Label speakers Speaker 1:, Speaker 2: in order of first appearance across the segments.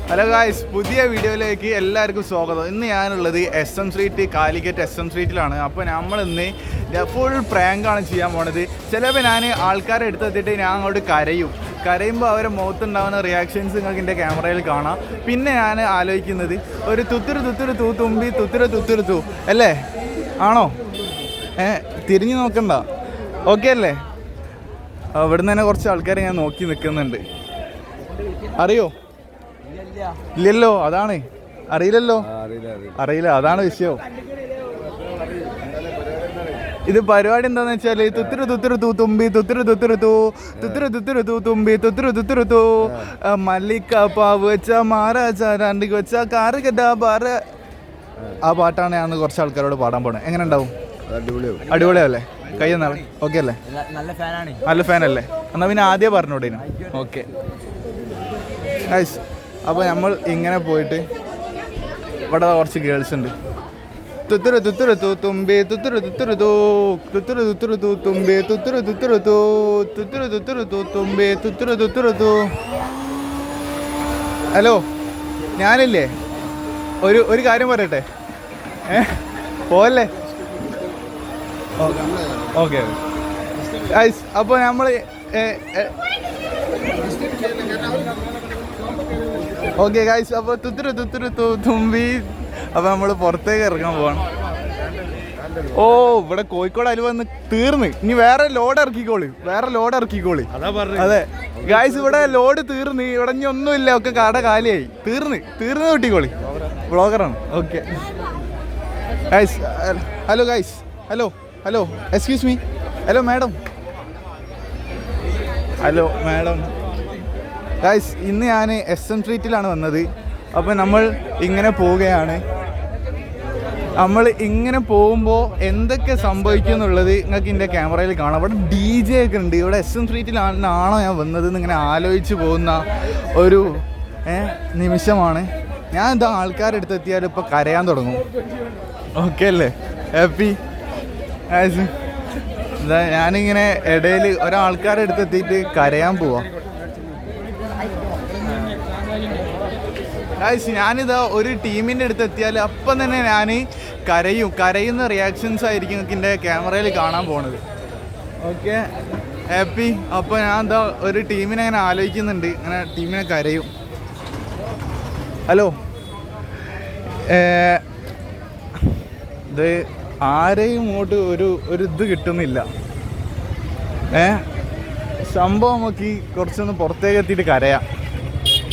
Speaker 1: Hello guys, പുതിയ വീഡിയോയിലേക്ക് എല്ലാവർക്കും സ്വാഗതം. ഇന്ന് ഞാനുള്ളത് SM സ്ട്രീറ്റ്, കാലിക്കറ്റ് SM സ്ട്രീറ്റിലാണ്. അപ്പോൾ നമ്മളിന്ന് ഫുൾ പ്രാങ്കാണ് ചെയ്യാൻ പോണത്. ചിലപ്പോൾ ഞാൻ ആൾക്കാരെ എടുത്തെത്തിയിട്ട് ഞാൻ അങ്ങോട്ട് കരയുമ്പോൾ അവരെ മുഖത്തുണ്ടാകുന്ന റിയാക്ഷൻസ് നിങ്ങൾക്ക് എൻ്റെ ക്യാമറയിൽ കാണാം. പിന്നെ ഞാൻ ആലോചിക്കുന്നത് ഒരു തുത്തുരു തൂ തുമ്പി തുത്തുരു തൂ അല്ലേ? ആണോ? തിരിഞ്ഞു നോക്കണ്ട, ഓക്കെ അല്ലേ? ഇവിടുന്ന് തന്നെ കുറച്ച് ആൾക്കാരെ ഞാൻ നോക്കി നിൽക്കുന്നുണ്ട്. അറിയോ? ഇല്ലല്ലോ, അതാണ്. അറിയില്ലല്ലോ, അറിയില്ല, അതാണ് വിഷയം. ഇത് പരിപാടി എന്താന്ന് വെച്ചാല് തുത്തുരു തൂ തുമ്പി തുത്തുരു തൂ തുമ്പി തുത്തുരു തൂ മല്ലിക്ക പാവ് വെച്ച മാരാണ്ടി വെച്ച കാറ് കെട്ടാ പാറ. ആ പാട്ടാണ് ഞാൻ കുറച്ച് ആൾക്കാരോട് പാടാൻ പോണേ. എങ്ങനെ ഉണ്ടാവും? അടിപൊളിയല്ലേ? കൈ എന്നാണ് ഓക്കെ അല്ലേ? നല്ല ഫാനല്ലേ? എന്നാൽ പിന്നെ ആദ്യം പറഞ്ഞോടേ. ഓക്കെ ഗൈസ്, അപ്പോൾ നമ്മൾ ഇങ്ങനെ പോയിട്ട് ഇവിടെ കുറച്ച് ഗേൾസ് ഉണ്ട്. തുത്തുരു തൂ തുമ്പി തുത്തുരു തൂ തുമ്പി തുത്തുരു തൂ തുമ്പി തുത്തുരു തൂ. ഹലോ, ഞാനില്ലേ ഒരു കാര്യം പറയട്ടെ? പോവല്ലേ? ഓക്കെ ഗൈസ്, അപ്പോൾ നമ്മൾ ഓക്കെ ഗൈസ്, അപ്പോൾ തുത്തുരു തൂ തുമ്പി. അപ്പോൾ നമ്മൾ പുറത്തേക്ക് ഇറങ്ങാൻ പോവാണ്. ഓ, ഇവിടെ കോഴിക്കോട് അലുവ തീർന്ന്. ഇനി വേറെ ലോഡ് ഇറക്കിക്കോളി. അതെ ഗൈസ്, ഇവിടെ ലോഡ് തീർന്ന്. ഇവിടെ ഇനി ഒന്നുമില്ല, ഒക്കെ കട കാലിയായി. തീർന്ന് കിട്ടിക്കോളി. വ്ളോഗറാണ്. Okay guys. Hello guys, hello excuse me. Hello madam guys, ഇന്ന് ഞാൻ SM സ്ട്രീറ്റിലാണ് വന്നത്. അപ്പോൾ നമ്മൾ ഇങ്ങനെ പോവുകയാണ്. നമ്മൾ ഇങ്ങനെ പോകുമ്പോൾ എന്തൊക്കെ സംഭവിക്കും എന്നുള്ളത് നിങ്ങൾക്ക് എൻ്റെ ക്യാമറയിൽ കാണാം. ഇവിടെ DJ ഒക്കെ ഉണ്ട്. ഇവിടെ SM സ്ട്രീറ്റിലാണോ ഞാൻ വന്നതെന്ന് ഇങ്ങനെ ആലോചിച്ച് പോകുന്ന ഒരു നിമിഷമാണ്. ഞാൻ എന്താ ആൾക്കാരെടുത്തെത്തിയാൽ ഇപ്പോൾ കരയാൻ തുടങ്ങും. ഓക്കെ അല്ലേ? ഹാപ്പി? എന്താ ഞാനിങ്ങനെ ഇടയിൽ ഒരാൾക്കാരെ അടുത്തെത്തിയിട്ട് കരയാൻ പോവാം. ഞാനിതാ ഒരു ടീമിൻ്റെ അടുത്ത് എത്തിയാൽ അപ്പം തന്നെ ഞാൻ കരയുന്ന റിയാക്ഷൻസ് ആയിരിക്കും നിങ്ങൾക്ക് എൻ്റെ ക്യാമറയിൽ കാണാൻ പോണത്. Okay happy? അപ്പോൾ ഞാൻ എന്താ ഒരു ടീമിനെ അങ്ങനെ ആലോചിക്കുന്നുണ്ട്, അങ്ങനെ ടീമിനെ കരയും. ഹലോ, ഇത് ആരെയും ഇങ്ങോട്ട് ഒരു ഇത് കിട്ടുന്നില്ല. സംഭവം നോക്കി കുറച്ചൊന്ന് പുറത്തേക്ക് എത്തിയിട്ട് കരയാം.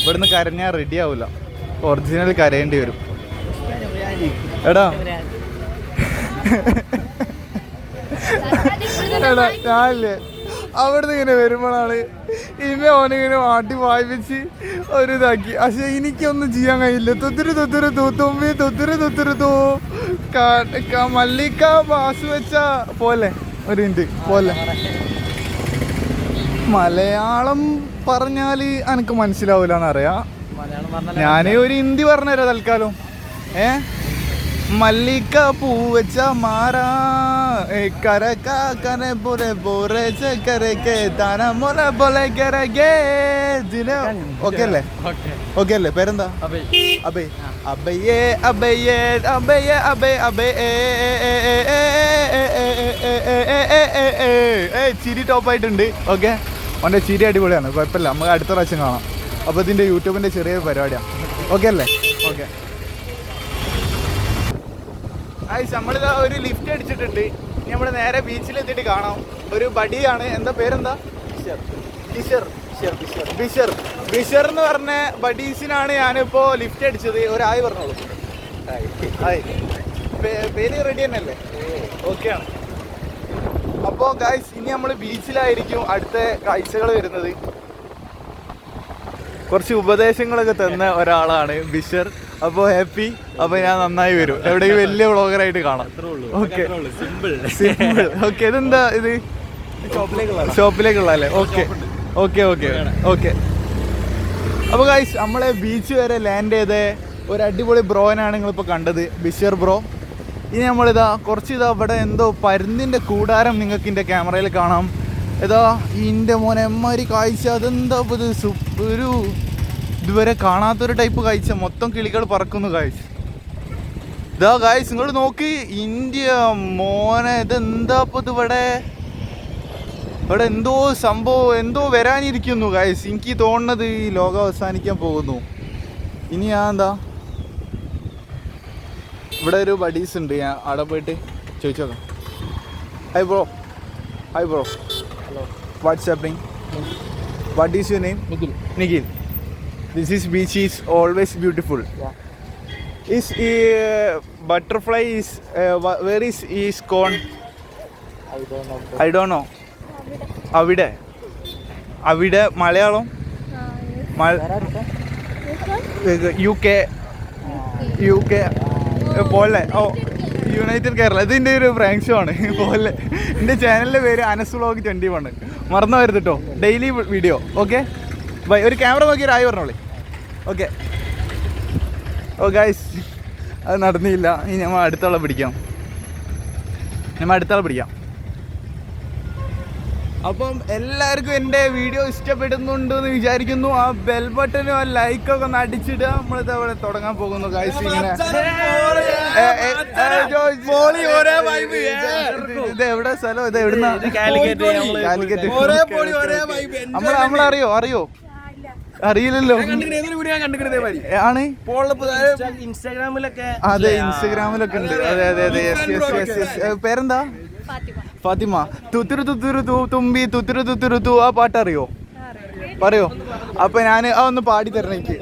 Speaker 1: ഇവിടുന്ന് കരഞ്ഞാൽ റെഡി ആവില്ല, ഒറിജിനൽ കരയേണ്ടി വരും. എടാ ഞാനില്ലേ അവിടുന്ന് ഇങ്ങനെ വരുമ്പോഴാണ് ഓനിങ്ങനെ മാട്ടി വായിപ്പിച്ച് ഒരു ഇതാക്കി. പക്ഷെ എനിക്കൊന്നും ചെയ്യാൻ കഴിയില്ല. തുത്തുരു തൂ തുമ്പി തുത്തുരു തൂ മല്ലിക്ക പാസ് വെച്ച പോലെ. ഒരു മിനിറ്റ് പോലെ. മലയാളം പറഞ്ഞാൽ എനിക്ക് മനസ്സിലാവില്ല എന്നറിയാം. ഞാൻ ഒരു ഹിന്ദി പറഞ്ഞുതരാം തൽക്കാലം. മല്ലിക്ക പൂ വെച്ച മാറാ ഓക്കെ അല്ലേ? പേരെന്താ? ചിരി ടോപ്പായിട്ടുണ്ട്. ഓക്കെ, അവൻ്റെ ചിരി അടിപൊളിയാണ്, കുഴപ്പമില്ല. നമുക്ക് അടുത്ത പ്രാവശ്യം കാണാം. അപ്പോൾ ഇതിൻ്റെ യൂട്യൂബിൻ്റെ ചെറിയ പരിപാടിയാണ്. ഓക്കെ അല്ലേ? ഓക്കെ നമ്മളിതാ ഒരു ലിഫ്റ്റ് അടിച്ചിട്ടുണ്ട്. ഇനി നമ്മൾ നേരെ ബീച്ചിലെത്തിയിട്ട് കാണാം. ഒരു ബഡിയാണ്. എന്താ പേരെന്താ? ബിഷർ എന്ന് പറഞ്ഞ ബഡീസിനാണ് ഞാനിപ്പോൾ ലിഫ്റ്റ് അടിച്ചത്. ഒരായി പറഞ്ഞോളൂ. ഹായ്, പേര് റെഡി തന്നെയല്ലേ? ഓക്കെയാണ്. അപ്പോൾ ഗൈസ്, ഇനി നമ്മൾ ബീച്ചിലായിരിക്കും അടുത്ത കാഴ്ചകൾ വരുന്നത്. കുറച്ച് ഉപദേശങ്ങളൊക്കെ തന്ന ഒരാളാണ് ബിഷർ. അപ്പോൾ ഹാപ്പി. അപ്പോൾ ഞാൻ നന്നായി വരും. എവിടെയും വലിയ വ്ളോഗറായിട്ട് കാണാം. Okay, simple. ഓക്കെ, ഇതെന്താ ഇത്? ഷോപ്പിലേക്കുള്ള അല്ലേ? ഓക്കെ. അപ്പോൾ ഗൈസ്, നമ്മളെ ബീച്ച് വരെ ലാൻഡ് ചെയ്ത ഒരു അടിപൊളി ബ്രോനാണ് നിങ്ങളിപ്പോൾ കണ്ടത്, ബിഷർ ബ്രോ. ഇനി നമ്മളിതാ ഇവിടെ എന്തോ പരുന്തിൻ്റെ കൂടാരം നിങ്ങൾക്ക് എൻ്റെ ക്യാമറയിൽ കാണാം. ഇതാ ഇതിൻ്റെ മോനെ എമ്മാരി കാഴ്ച. അതെന്താ ഒരു ഇതുവരെ കാണാത്തൊരു ടൈപ്പ് കാഴ്ച. മൊത്തം കിളികൾ പറക്കുന്നു കാഴ്ച. ഇതാ കാഴ്ച നിങ്ങൾ നോക്ക്. ഇന്ത്യ മോനെ, ഇതെന്താ ഇപ്പൊ ഇത്? ഇവിടെ എന്തോ സംഭവം എന്തോ വരാനിരിക്കുന്നു കാഴ്ച. എനിക്ക് തോന്നുന്നത് ഈ ലോകം അവസാനിക്കാൻ പോകുന്നു. ഇനി ഞാൻ എന്താ ഇവിടെ ഒരു ബഡീസ് ഉണ്ട്, ഞാൻ അവിടെ പോയിട്ട് ചോദിച്ചു നോക്കാം. Hi bro. Hi bro. Hello. What's happening? What is your name? Nikhil. Nikhil. This is beach is always beautiful. Is butterfly is where is corn? I don't know. അവിടെ മലയാളം UK പോലെ. ഓ, യുണൈറ്റഡ് കേരള. ഇതിൻ്റെ ഒരു ഫ്രാങ്ഷുമാണ് പോലെ. എൻ്റെ ചാനലിൻ്റെ പേര് അനസ് വ്ളോഗ് 21. മറന്നു വരുത് കേട്ടോ. Daily video. Okay bye. ഒരു ക്യാമറ നോക്കി ഒരു ആയി പറഞ്ഞോളി. ഓക്കെ. ഓ ഗൈസ്, അത് നടന്നില്ല. ഇനി നമ്മൾ അടുത്താളെ പിടിക്കാം. അപ്പം എല്ലാവർക്കും എൻ്റെ വീഡിയോ ഇഷ്ടപ്പെടുന്നുണ്ടെന്ന് വിചാരിക്കുന്നു. ആ ബെൽ ബട്ടനും ആ ലൈക്കൊക്കെ ഒന്ന് അടിച്ചിടുക. നമ്മളിത് അവിടെ തുടങ്ങാൻ പോകുന്നു ഗൈസ്. ഇങ്ങനെ ഇത് എവിടെ സ്ഥലം? ഇത് എവിടുന്ന? കാലിക്കറ്റ്. നമ്മളറിയോ? അറിയില്ലല്ലോ. ആണ് ഇൻസ്റ്റാഗ്രാമിലൊക്കെ. അതെ, ഇൻസ്റ്റാഗ്രാമിലൊക്കെ ഉണ്ട്. അതെ. പേരെന്താ? ഫാത്തിമ. തുത്തിരു തുത്തിരു തൂ തുമ്പി തുത്തിരു തുത്തിരു തൂ. ആ പാട്ട് അറിയോ? പറയോ? അപ്പൊ ഞാൻ ഒന്ന് പാടി തരണം എനിക്ക്.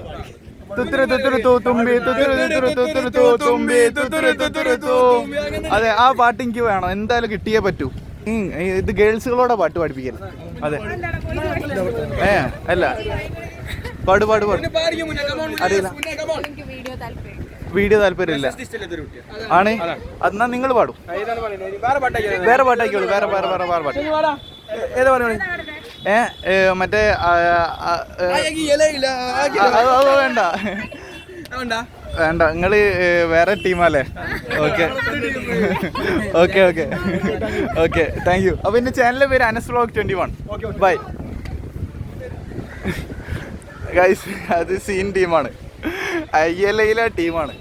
Speaker 1: തുത്തിരു തുത്തിരു തൂ തുമ്പി തുത്തിരു തുത്തിരു തുത്തിരു തൂ തുമ്പി തുത്തിരു തുത്തിരു തൂ. അതെ, ആ പാട്ട് എനിക്ക് വേണം. എന്തായാലും കിട്ടിയേ പറ്റൂ. ഇത് ഗേൾസുകളോടെ പാട്ട് പഠിപ്പിക്കൽ. അതെ. അല്ല, പാട്. അറിയില്ല. വീഡിയോ താല്പര്യമില്ല ആണ്. എന്നാ നിങ്ങൾ പാടും. വേറെ പാട്ടാക്കിയോളൂ. വേറെ പാട്ട്. ഏതാ പറഞ്ഞു? മറ്റേ വേണ്ട. നിങ്ങള് വേറെ ടീമല്ലേ? ഓക്കെ. Thank you. അപ്പൊ എന്റെ ചാനലിന്റെ പേര് അനസ് വ്ളോഗ് 21. Bye guys. അത് സീൻ ടീമാണ്, ILA ടീമാണ്.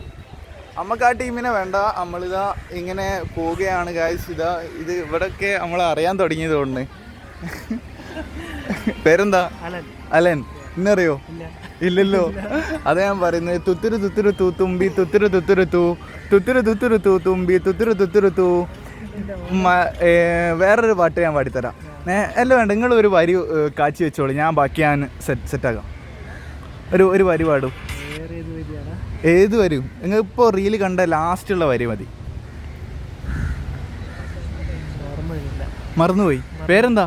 Speaker 1: നമുക്ക് ആ ടീമിനെ വേണ്ട. നമ്മളിതാ ഇങ്ങനെ പോവുകയാണ് ഗൈസ്. ഇത് ഇവിടൊക്കെ നമ്മൾ അറിയാൻ തുടങ്ങിയത് തോന്നുന്നു. പേരെന്താ? അലൻ. ഇന്നറിയോ? ഇല്ലല്ലോ. അതാ ഞാൻ പറയുന്നത്. തുത്തിരു തുത്തിരു തൂ തുമ്പി തുത്തിരു തുത്തിരു തൂ തുത്തിരു തുത്തിരു തൂ തുമ്പി തുത്തിരു തുത്തിരു തൂ. വേറൊരു പാട്ട് ഞാൻ പാടിത്തരാം. അല്ല വേണ്ട, നിങ്ങൾ ഒരു വരി കാച്ചി വെച്ചോളൂ. ഞാൻ ബാക്കി ഞാൻ സെറ്റാക്കാം. ഒരു വരി പാടും. ഏത് വരും? നിങ്ങൾ ഇപ്പോൾ റീല് കണ്ട ലാസ്റ്റുള്ള വരി മതി. മറന്നുപോയി. പേരെന്താ?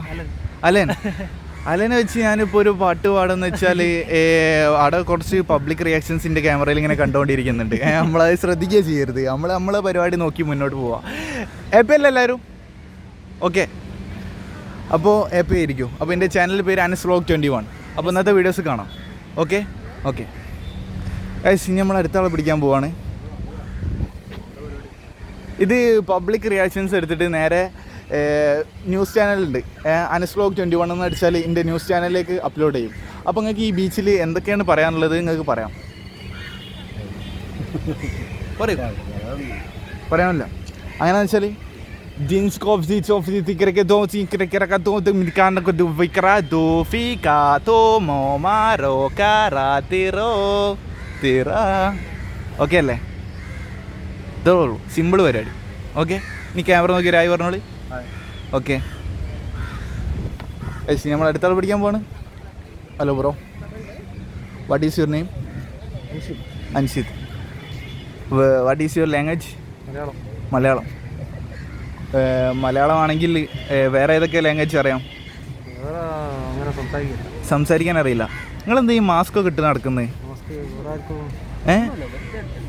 Speaker 1: അലനെ വെച്ച് ഞാനിപ്പോൾ ഒരു പാട്ട് പാടുന്ന വെച്ചാൽ അവിടെ കുറച്ച് പബ്ലിക് റിയാക്ഷൻസിൻ്റെ ക്യാമറയിൽ ഇങ്ങനെ കണ്ടുകൊണ്ടിരിക്കുന്നുണ്ട്. നമ്മളത് ശ്രദ്ധിക്കുക ചെയ്യരുത്. നമ്മളെ പരിപാടി നോക്കി മുന്നോട്ട് പോവാം. ഹാപ്പി അല്ല എല്ലാവരും? ഓക്കെ. അപ്പോൾ ഹാപ്പി ആയിരിക്കും. അപ്പോൾ എൻ്റെ ചാനലിൻ്റെ പേര് അനസ് വ്ളോഗ് 21. അപ്പോൾ ഇന്നത്തെ വീഡിയോസ് കാണാം. ഓക്കെ. ഇനി നമ്മൾ അടുത്ത ആളെ പിടിക്കാൻ പോവാണ്. ഇത് പബ്ലിക് റിയാക്ഷൻസ് എടുത്തിട്ട് നേരെ ന്യൂസ് ചാനലുണ്ട്, അനസ് വ്ളോഗ് 21 എന്ന് അടിച്ചാൽ എൻ്റെ ന്യൂസ് ചാനലിലേക്ക് അപ്ലോഡ് ചെയ്യും. അപ്പോൾ നിങ്ങൾക്ക് ഈ ബീച്ചിൽ എന്തൊക്കെയാണ് പറയാനുള്ളത് നിങ്ങൾക്ക് പറയാം. പറയാനില്ല. അങ്ങനെയാണെന്ന് വെച്ചാൽ ഓക്കെ അല്ലേ? ഇതേ ഉള്ളൂ, സിമ്പിൾ പരിപാടി. ഓക്കെ. ഇനി ക്യാമറ നോക്കി രായി പറഞ്ഞോളി. ഓക്കെ. നമ്മൾ അടുത്താൾ പഠിക്കാൻ പോവാണ്. Hello bro, what is your name? Anshith. What is your language? Malayalam. മലയാളമാണെങ്കിൽ വേറെ ഏതൊക്കെ ലാംഗ്വേജ് അറിയാം? സംസാരിക്കാൻ അറിയില്ല. നിങ്ങളെന്താ ഈ മാസ്കൊക്കെ ഇട്ട് നടക്കുന്നത്?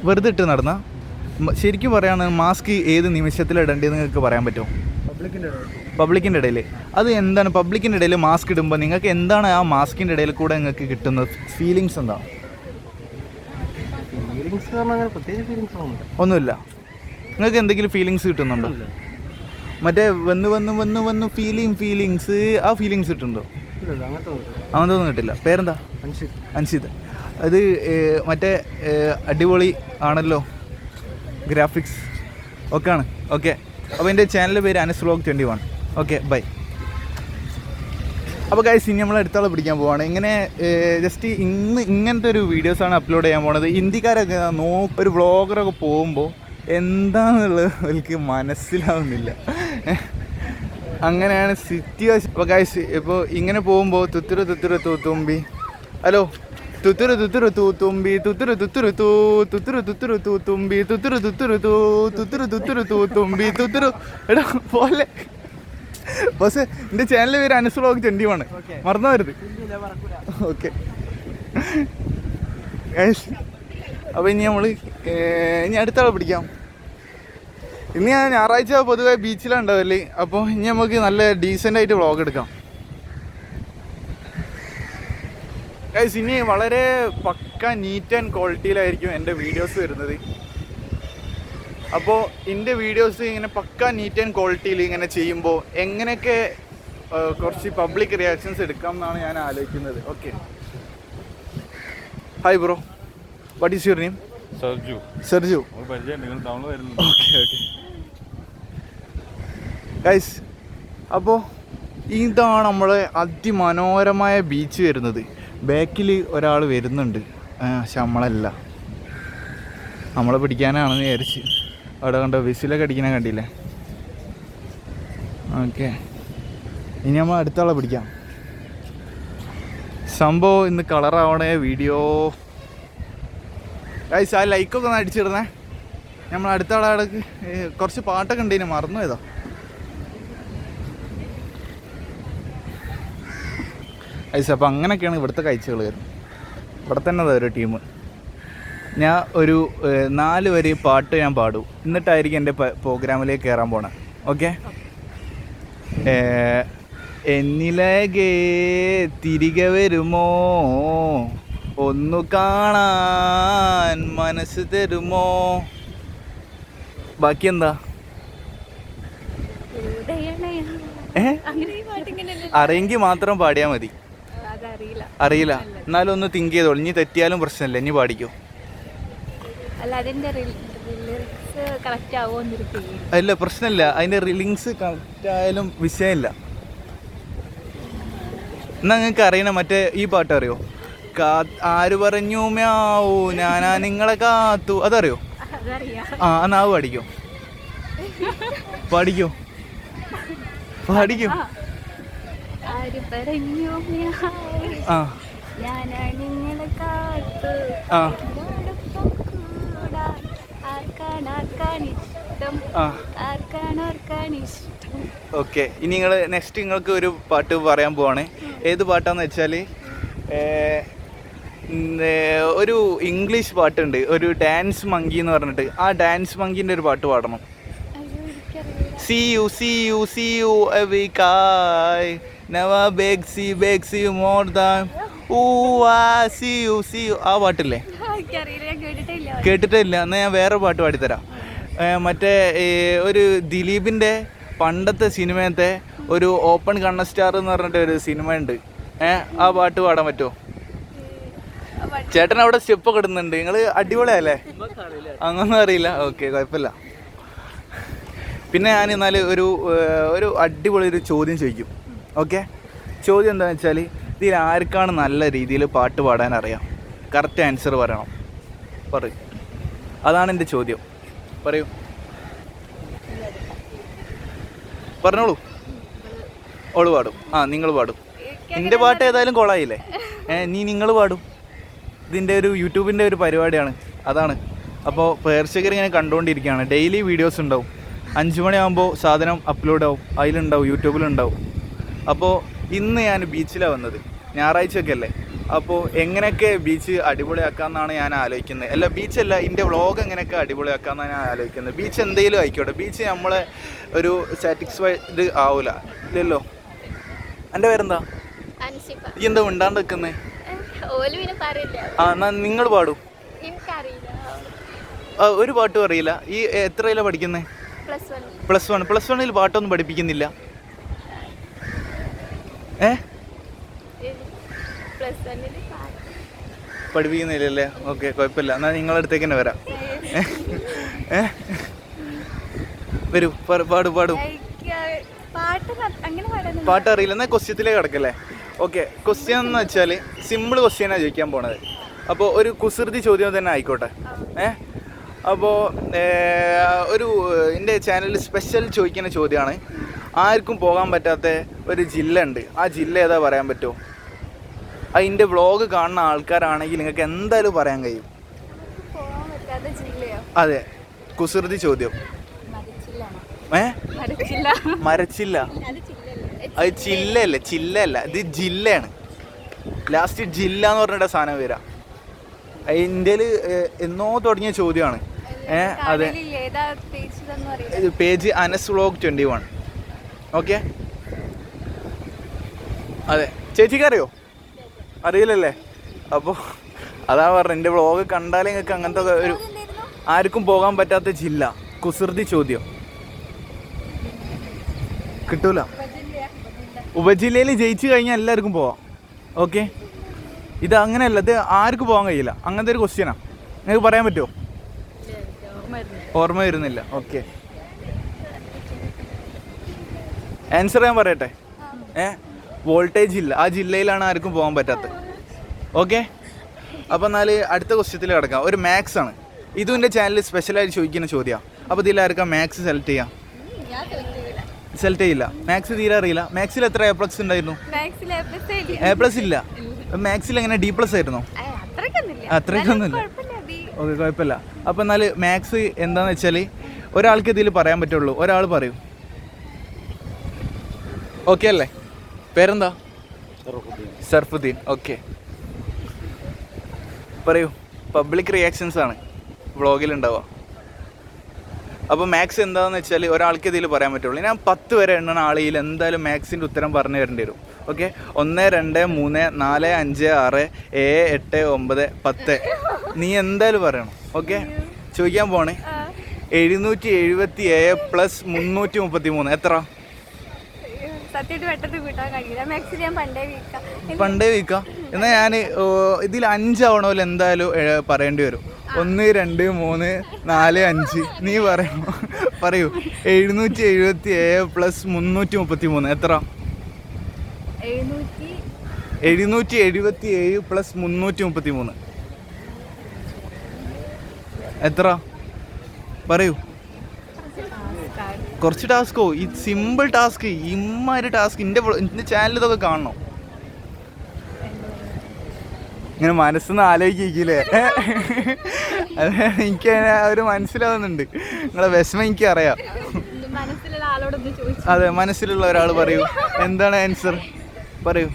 Speaker 1: വെറുതെ ഇട്ട് നടന്ന? ശരിക്കും പറയുകയാണെങ്കിൽ മാസ്ക് ഏത് നിമിഷത്തിലിടേണ്ടതെന്ന് നിങ്ങൾക്ക് പറയാൻ പറ്റുമോ? പബ്ലിക്കിൻ്റെ ഇടയിൽ. അത് എന്താണ് പബ്ലിക്കിൻ്റെ ഇടയിൽ മാസ്ക് ഇടുമ്പോൾ നിങ്ങൾക്ക് എന്താണ് ആ മാസ്കിൻ്റെ ഇടയിൽ കൂടെ നിങ്ങൾക്ക് കിട്ടുന്നത് ഫീലിങ്സ്? എന്താ? ഒന്നുമില്ല. നിങ്ങൾക്ക് എന്തെങ്കിലും ഫീലിങ്സ് കിട്ടുന്നുണ്ടോ? മറ്റേ വന്ന് ഫീലിങ്സ്, ആ ഫീലിങ്സ് കിട്ടുന്നുണ്ടോ? അങ്ങനത്തെ ഒന്നും കിട്ടില്ല. പേരെന്താ? അൻഷിത്. അത് മറ്റേ അടിപൊളി ആണല്ലോ, ഗ്രാഫിക്സ് ഒക്കെ ആണ്. ഓക്കെ, അപ്പോൾ എൻ്റെ ചാനലിൻ്റെ പേര് അനസ് വ്ലോഗ് 21. Okay, bye. അപ്പോൾ ഗൈസ്, ഇനി നമ്മൾ അടുത്താളെ പിടിക്കാൻ പോവാണ്. ഇങ്ങനെ ജസ്റ്റ് ഇങ്ങനത്തെ ഒരു വീഡിയോസാണ് അപ്ലോഡ് ചെയ്യാൻ പോണത്. ഹിന്ദിക്കാരൊക്കെ ഒരു വ്ളോഗറൊക്കെ പോകുമ്പോൾ എന്താണെന്നുള്ളത് എനിക്ക് മനസ്സിലാവുന്നില്ല. അങ്ങനെയാണ് സിറ്റുവേഷൻ. അപ്പോൾ ഗൈസ്, ഇപ്പോൾ ഇങ്ങനെ പോകുമ്പോൾ തുത്തുരു തുത്തുരു തൂത്തുമ്പി, ഹലോ, തുത്തുരു തുത്തുരു തൂത്തുമ്പി, തുത്തുരു തുത്തുരു തൂ, തുത്തുരു തുത്തുരു തൂത്തുമ്പി, തുത്തുരു തുത്തുരു തൂ, തുത്തുരു തുത്തുരു തൂത്തുമ്പി, തുത്തുരു. എടാ പോലെ ബസ്. എൻ്റെ ചാനലിൻ്റെ പേര് അനസ് വ്ലോഗ് 21. മറന്നു വരുത്. ഓക്കെ, അപ്പോൾ ഇനി നമ്മൾ ഇനി അടുത്താളെ പിടിക്കാം. ഇന്ന് ഞാൻ ഞായറാഴ്ച പൊതുവെ ബീച്ചിലാണ് ഉണ്ടാവല്ലേ. അപ്പോൾ ഇനി നമുക്ക് നല്ല ഡീസൻ്റായിട്ട് വ്ളോഗ് എടുക്കാം. ഗൈസ്, ഇനി വളരെ പക്ക നീറ്റ് ആൻഡ് ക്വാളിറ്റിയിലായിരിക്കും എൻ്റെ വീഡിയോസ് വരുന്നത്. അപ്പോൾ എൻ്റെ വീഡിയോസ് ഇങ്ങനെ പക്ക നീറ്റ് ആൻഡ് ക്വാളിറ്റിയിൽ ഇങ്ങനെ ചെയ്യുമ്പോൾ എങ്ങനെയൊക്കെ കുറച്ച് പബ്ലിക് റിയാക്ഷൻസ് എടുക്കാം എന്നാണ് ഞാൻ ആലോചിക്കുന്നത്. Okay, hi bro, what is your name? Sarju. Okay okay guys, അപ്പോൾ ഇതാണ് നമ്മളെ അതിമനോഹരമായ ബീച്ച് വരുന്നത്. ബാക്കിൽ ഒരാൾ വരുന്നുണ്ട്, പക്ഷെ നമ്മളെ പിടിക്കാനാണെന്ന് വിചാരിച്ച്. അവിടെ കണ്ടോ, വിസിലൊക്കെ അടിക്കണ കണ്ടില്ലേ? ഓക്കെ, ഇനി നമ്മൾ അടുത്താളെ പിടിക്കാം. സംഭവം ഇന്ന് കളറാവണേ വീഡിയോ. ഗൈസ്, ആ ലൈക്കൊക്കെ ഒന്ന് അടിച്ചിടുന്നേ. നമ്മൾ അടുത്താളെ കുറച്ച് പാട്ടൊക്കെ ഉണ്ട്, ഇനി മറന്നു പോയതാ. ഗൈസ്, അപ്പോൾ അങ്ങനെയൊക്കെയാണ് ഇവിടുത്തെ കാഴ്ചകൾ വരുന്നത്. ഇവിടെ തന്നെ ഒരു ടീം. ഞാൻ ഒരു 4 വരി പാട്ട് ഞാൻ പാടും, എന്നിട്ടായിരിക്കും എൻ്റെ പ്രോഗ്രാമിലേക്ക് കയറാൻ പോണത്. ഓക്കെ, എന്നിലകെ തിരികെ വരുമോ, ഒന്നു കാണാൻ മനസ്സ് തരുമോ. ബാക്കി എന്താ? അറിയെങ്കിൽ മാത്രം പാടിയാൽ മതി. അറിയില്ല, എന്നാലും ഒന്ന് തിങ്ക് ചെയ്തോളൂ. ഇനി തെറ്റിയാലും പ്രശ്നമില്ല, ഇനി പാടിക്കോ. അല്ല, പ്രശ്നമില്ല, അതിൻ്റെ റിലിങ്സ് കറക്റ്റ് ആയാലും വിഷയമില്ല. എന്നാ നിങ്ങൾക്ക് അറിയണ മറ്റേ ഈ പാട്ട് അറിയോ? ആര് പറഞ്ഞു മ്യാവൂ ഞാനാ നിങ്ങളെ കാത്തു, അതറിയോ? എന്നാ അത് പാടിക്കോ. പാടിക്കോ. ഓക്കെ, ഇനി നിങ്ങൾക്ക് ഒരു പാട്ട് പറയാൻ പോവാണ്. ഏത് പാട്ടാന്ന് വെച്ചാൽ ഒരു ഇംഗ്ലീഷ് പാട്ടുണ്ട്, ഒരു ഡാൻസ് മങ്കി എന്ന് പറഞ്ഞിട്ട്. ആ ഡാൻസ് മങ്കീൻ്റെ ഒരു പാട്ട് പാടണം. See you every guy never begs you more than see you. ആ പാട്ടില്ലേ? കേട്ടിട്ടില്ല. എന്നാൽ ഞാൻ വേറെ പാട്ട് പാടിത്തരാം. മറ്റേ ഒരു ദിലീപിൻ്റെ പണ്ടത്തെ സിനിമയത്തെ ഒരു ഓപ്പൺ കണ്ണ സ്റ്റാർ എന്ന് പറഞ്ഞിട്ട് ഒരു സിനിമ ഉണ്ട്. ആ പാട്ട് പാടാൻ പറ്റുമോ? ചേട്ടൻ അവിടെ സ്റ്റെപ്പൊക്കെ ഇടുന്നുണ്ട്. നിങ്ങൾ അടിപൊളിയല്ലേ? അങ്ങനൊന്നും അറിയില്ല. ഓക്കെ, കുഴപ്പമില്ല. പിന്നെ ഞാൻ എന്നാൽ ഒരു അടിപൊളി ഒരു ചോദ്യം ചോദിക്കും. ഓക്കെ, ചോദ്യം എന്താണെന്ന് വെച്ചാൽ, ഇതിൽ ആർക്കാണ് നല്ല രീതിയിൽ പാട്ട് പാടാൻ അറിയാം? കറക്റ്റ് ആൻസർ പറയണം. പറയൂ, അതാണ് എൻ്റെ ചോദ്യം. പറയൂ, പറഞ്ഞോളൂ. ഓള് പാടും. നിങ്ങൾ പാടും. എൻ്റെ പാട്ട് ഏതായാലും കൊളായില്ലേ? നിങ്ങൾ പാടും. ഇതിൻ്റെ ഒരു യൂട്യൂബിൻ്റെ ഒരു പരിപാടിയാണ്, അതാണ്. അപ്പോൾ പ്രേക്ഷകർ ഇങ്ങനെ കണ്ടുകൊണ്ടിരിക്കുകയാണ്. ഡെയിലി വീഡിയോസ് ഉണ്ടാവും. 5 മണിയാകുമ്പോൾ സാധനം അപ്ലോഡ് ആവും, അതിലുണ്ടാവും, യൂട്യൂബിലുണ്ടാവും. അപ്പോൾ ഇന്ന് ഞാൻ ബീച്ചിലാണ് വന്നത്. ഞായറാഴ്ചയൊക്കെ അല്ലേ? അപ്പോൾ എങ്ങനെയൊക്കെ ബീച്ച് അടിപൊളിയാക്കാമെന്നാണ് ഞാൻ ആലോചിക്കുന്നത്. അല്ല, ബീച്ചല്ല, എൻ്റെ വ്ളോഗ് എങ്ങനെയൊക്കെ അടിപൊളിയാക്കാമെന്നാണ് ഞാൻ ആലോചിക്കുന്നത്. ബീച്ച് എന്തെങ്കിലും ആയിക്കോട്ടെ, ബീച്ച് നമ്മളെ ഒരു സാറ്റിസ്ഫൈഡ് ആവില്ല, ഇല്ലല്ലോ. എൻ്റെ പേരെന്താ? ഈ എന്താ ഉണ്ടാണ്ട് നിൽക്കുന്നത്? എന്നാ നിങ്ങൾ പാടും. ഒരു പാട്ടും അറിയില്ല. ഈ എത്രയിലാണ് പഠിക്കുന്നത്? പ്ലസ് വണ്ണിൽ പാട്ടൊന്നും പഠിപ്പിക്കുന്നില്ല. പഠിപ്പിക്കുന്നില്ലല്ലേ? ഓക്കെ, കുഴപ്പമില്ല. എന്നാൽ നിങ്ങളുടെ അടുത്തേക്ക് തന്നെ വരാം. വരൂ, പാടും. പാട്ട് അറിയില്ല. എന്നാൽ ക്വസ്റ്റ്യത്തിലേക്ക് കിടക്കല്ലേ? ഓക്കെ, ക്വസ്റ്റ്യൻ എന്ന് വെച്ചാൽ സിമ്പിൾ ക്വസ്റ്റ്യനാണ് ചോദിക്കാൻ പോണത്. അപ്പോൾ ഒരു കുസൃതി ചോദ്യം തന്നെ ആയിക്കോട്ടെ. അപ്പോൾ ഒരു എൻ്റെ ചാനലിൽ സ്പെഷ്യൽ ചോദിക്കുന്ന ചോദ്യമാണ്. ആർക്കും പോകാൻ പറ്റാത്ത ഒരു ജില്ല ഉണ്ട്. ആ ജില്ല ഏതാ പറയാൻ പറ്റുമോ? അതിൻ്റെ വ്ളോഗ് കാണുന്ന ആൾക്കാരാണെങ്കിൽ നിങ്ങൾക്ക് എന്തായാലും പറയാൻ കഴിയും. അതെ, കുസൃതി ചോദ്യം. മരച്ചില്ല. അത് ചില്ലല്ല, ഇത് ജില്ലയാണ്. ലാസ്റ്റ് ജില്ല എന്ന് പറഞ്ഞിട്ട് സാധനം വരാം. ഇന്ത്യയിൽ എന്നോ തുടങ്ങിയ ചോദ്യമാണ്. അതെ, പേജ് അനസ് വ്ളോഗ് 21. ഓക്കെ, അതെ. ചേച്ചിക്ക് അറിയോ? അറിയില്ലല്ലേ? അപ്പോൾ അതാ പറഞ്ഞത്, എൻ്റെ വ്ളോഗ് കണ്ടാലേ നിങ്ങൾക്ക് അങ്ങനത്തെ ഒരു ആർക്കും പോകാൻ പറ്റാത്ത ജില്ല കുസൃതി ചോദ്യം കിട്ടൂല. ഉപജില്ലയിൽ ജയിച്ചു കഴിഞ്ഞാൽ എല്ലാവർക്കും പോവാം. ഓക്കെ, ഇത് അങ്ങനെയല്ല, ഇത് ആർക്കും പോകാൻ കഴിയില്ല. അങ്ങനത്തെ ഒരു ക്വസ്റ്റ്യനാണ്. നിങ്ങൾക്ക് പറയാൻ പറ്റുമോ? ഓർമ്മ വരുന്നില്ല. ഓക്കെ, ആൻസർ ഞാൻ പറയട്ടെ. വോൾട്ടേജ് ഇല്ല. ആ ജില്ലയിലാണ് ആർക്കും പോകാൻ പറ്റാത്തത്. ഓക്കെ, അപ്പോൾ എന്നാൽ അടുത്ത ക്വസ്റ്റ്യത്തിൽ കിടക്കാം. ഒരു മാത്സ് ആണ്. ഇതും എൻ്റെ ചാനലിൽ സ്പെഷ്യലായിട്ട് ചോദിക്കുന്ന ചോദ്യമാണ്. അപ്പോൾ ഇതിലാർക്കാം മാത്സ് സെലക്ട് ചെയ്യാം? സെലക്ട് ചെയ്യില്ല. മാത്സ് തീരെ അറിയില്ല. മാത്സിൽ എത്ര A+ ഉണ്ടായിരുന്നു? A+ ഇല്ല. മാത്സിൽ എങ്ങനെ D+ ആയിരുന്നോ? അത്രയ്ക്കൊന്നുമില്ല. ഓക്കെ, കുഴപ്പമില്ല. അപ്പോൾ എന്നാൽ മാത്സ് എന്താണെന്ന് വെച്ചാൽ ഒരാൾക്ക് ഇതിൽ പറയാൻ പറ്റുള്ളൂ. ഒരാൾ പറയൂ. ഓക്കെ അല്ലേ? പേരെന്താ? സർഫുദ്ദീൻ. ഓക്കെ, പറയൂ. പബ്ലിക് റിയാക്ഷൻസ് ആണ് വ്ളോഗിലുണ്ടാവുക. അപ്പോൾ മാത്സ് എന്താണെന്ന് വെച്ചാൽ ഒരാൾക്ക് ഇതിൽ പറയാൻ പറ്റുള്ളൂ. ഞാൻ 10 വരെ എണ്ണണ ആളിൽ എന്തായാലും മാത്സിൻ്റെ ഉത്തരം പറഞ്ഞു തരേണ്ടി വരും. ഓക്കെ, 1 2 3 4 5 6 7 8 9 10 നീ എന്തായാലും പറയണം. ഓക്കെ, ചോദിക്കാൻ പോണേ. 777 + 333 എത്ര? പണ്ടേ വീക്കാം. എന്നാൽ ഞാൻ ഇതിൽ 5 ആവണമല്ലോ എന്തായാലും പറയേണ്ടി വരും. 1 2 3 4 5 നീ പറയൂ. 777 + 333 എത്ര? 777 + 333 എത്ര? പറയൂ. കുറച്ച് ടാസ്കോ? ഈ സിമ്പിൾ ടാസ്ക്, ഇമ്മാതിരി ടാസ്ക്. എൻ്റെ ചാനൽ ഇതൊക്കെ കാണണം. ഇങ്ങനെ മനസ്സിന്ന് ആലോചിക്കില്ലേ? അതെ, എനിക്ക് ഒരു മനസ്സിലാവുന്നുണ്ട്. നിങ്ങളെ വിഷമം എനിക്ക് അറിയാം. അതെ, മനസ്സിലുള്ള ഒരാൾ പറയൂ. എന്താണ് ആൻസർ? പറയൂ.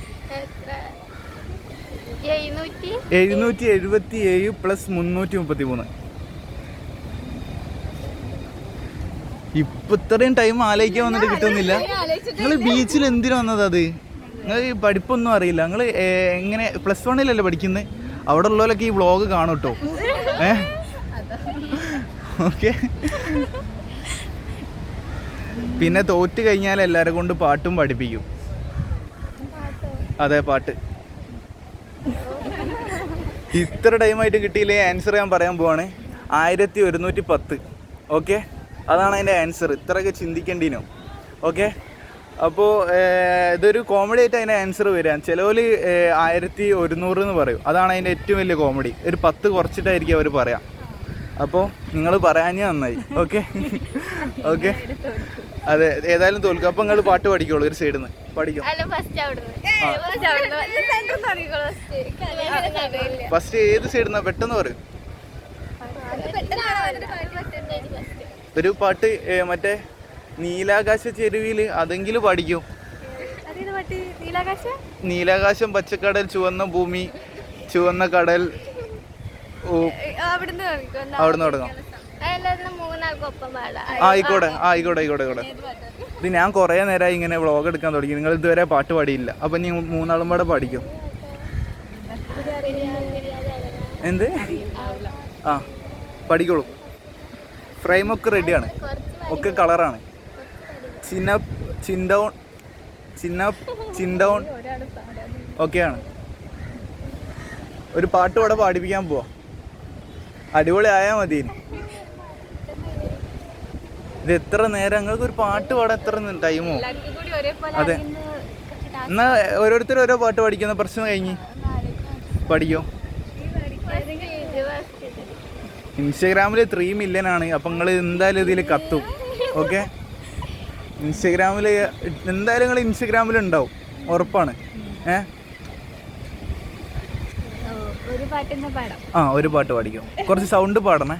Speaker 1: 777 + 333. ഇപ്പൊ ഇത്രയും ടൈം ആലോചിക്കാൻ വന്നിട്ട് കിട്ടുന്നില്ല. നിങ്ങൾ ബീച്ചിൽ എന്തിനു വന്നത്? അത് നിങ്ങൾ ഈ പഠിപ്പൊന്നും അറിയില്ല. നിങ്ങൾ എങ്ങനെ +1 പഠിക്കുന്നത്? അവിടെ ഉള്ളവരൊക്കെ ഈ വ്ളോഗ് കാണും കേട്ടോ. ഓക്കെ, പിന്നെ തോറ്റ് കഴിഞ്ഞാൽ എല്ലാവരെ കൊണ്ട് പാട്ടും പഠിപ്പിക്കും. അതെ, പാട്ട്. ഇത്ര ടൈമായിട്ട് കിട്ടിയില്ലേ? ആൻസർ ഞാൻ പറയാൻ പോവാണ്. 1110. ഓക്കെ, അതാണ് അതിൻ്റെ ആൻസർ. ഇത്രയൊക്കെ ചിന്തിക്കേണ്ടിനോ? ഓക്കെ, അപ്പോൾ ഇതൊരു കോമഡി ആയിട്ട് അതിൻ്റെ ആൻസർ വരാൻ ചിലവർ 1100 എന്ന് പറയും. അതാണ് അതിൻ്റെ ഏറ്റവും വലിയ കോമഡി. ഒരു 10 കുറച്ചിട്ടായിരിക്കും അവർ പറയാം. അപ്പോൾ നിങ്ങൾ പറയാഞ്ഞേ നന്നായി. ഓക്കെ, ഓക്കെ, അതെ. ഏതായാലും തോൽക്കും. അപ്പോൾ നിങ്ങൾ പാട്ട് പഠിക്കുള്ളൂ. ഒരു സൈഡിൽ നിന്ന് പഠിക്കും. ഫസ്റ്റ് ഏത് സൈഡിൽ നിന്നാ? പെട്ടെന്ന് പറയും. ഒരു പാട്ട് മറ്റേ നീലാകാശ ചെരുവിൽ അതെങ്കിലും പഠിക്കും. നീലാകാശം, പച്ചക്കടൽ, ചുവന്ന ഭൂമി, ചുവന്ന കടൽ. അവിടുന്ന് തുടങ്ങാം. ആയിക്കോട്ടെ. ഇത് ഞാൻ കുറേ നേരമായി ഇങ്ങനെ വ്ളോഗ് എടുക്കാൻ തുടങ്ങി. നിങ്ങൾ ഇതുവരെ പാട്ട് പാടിയില്ല. അപ്പം നീ 3 പാടെ പഠിക്കും. എന്ത്? പഠിക്കോളൂ. ഫ്രെയിമൊക്കെ റെഡിയാണ്. ഒക്കെ കളറാണ്. ചിൻഡൗൺ ഓക്കെയാണ്. ഒരു പാട്ട് ഇവിടെ പാടിപ്പിക്കാൻ പോവാ. അടിപൊളി ആയാ മതി. ഇത് എത്ര നേരം നിങ്ങൾക്ക് ഒരു പാട്ട് പാടാൻ എത്ര ടൈമോ? അതെ, എന്നാ ഓരോരുത്തരും ഓരോ പാട്ട് പഠിക്കുന്ന പ്രശ്നം കഴിഞ്ഞ് പഠിക്കോ. ഇൻസ്റ്റഗ്രാമിൽ 3 മില്യൺ ആണ്. അപ്പം നിങ്ങൾ എന്തായാലും ഇതിൽ കത്തും. ഓക്കെ, ഇൻസ്റ്റഗ്രാമിൽ എന്തായാലും നിങ്ങൾ ഇൻസ്റ്റഗ്രാമിൽ ഉണ്ടാവും, ഉറപ്പാണ്. ഒരു പാട്ട് പാടിക്കും. കുറച്ച് സൗണ്ട് പാടണേ.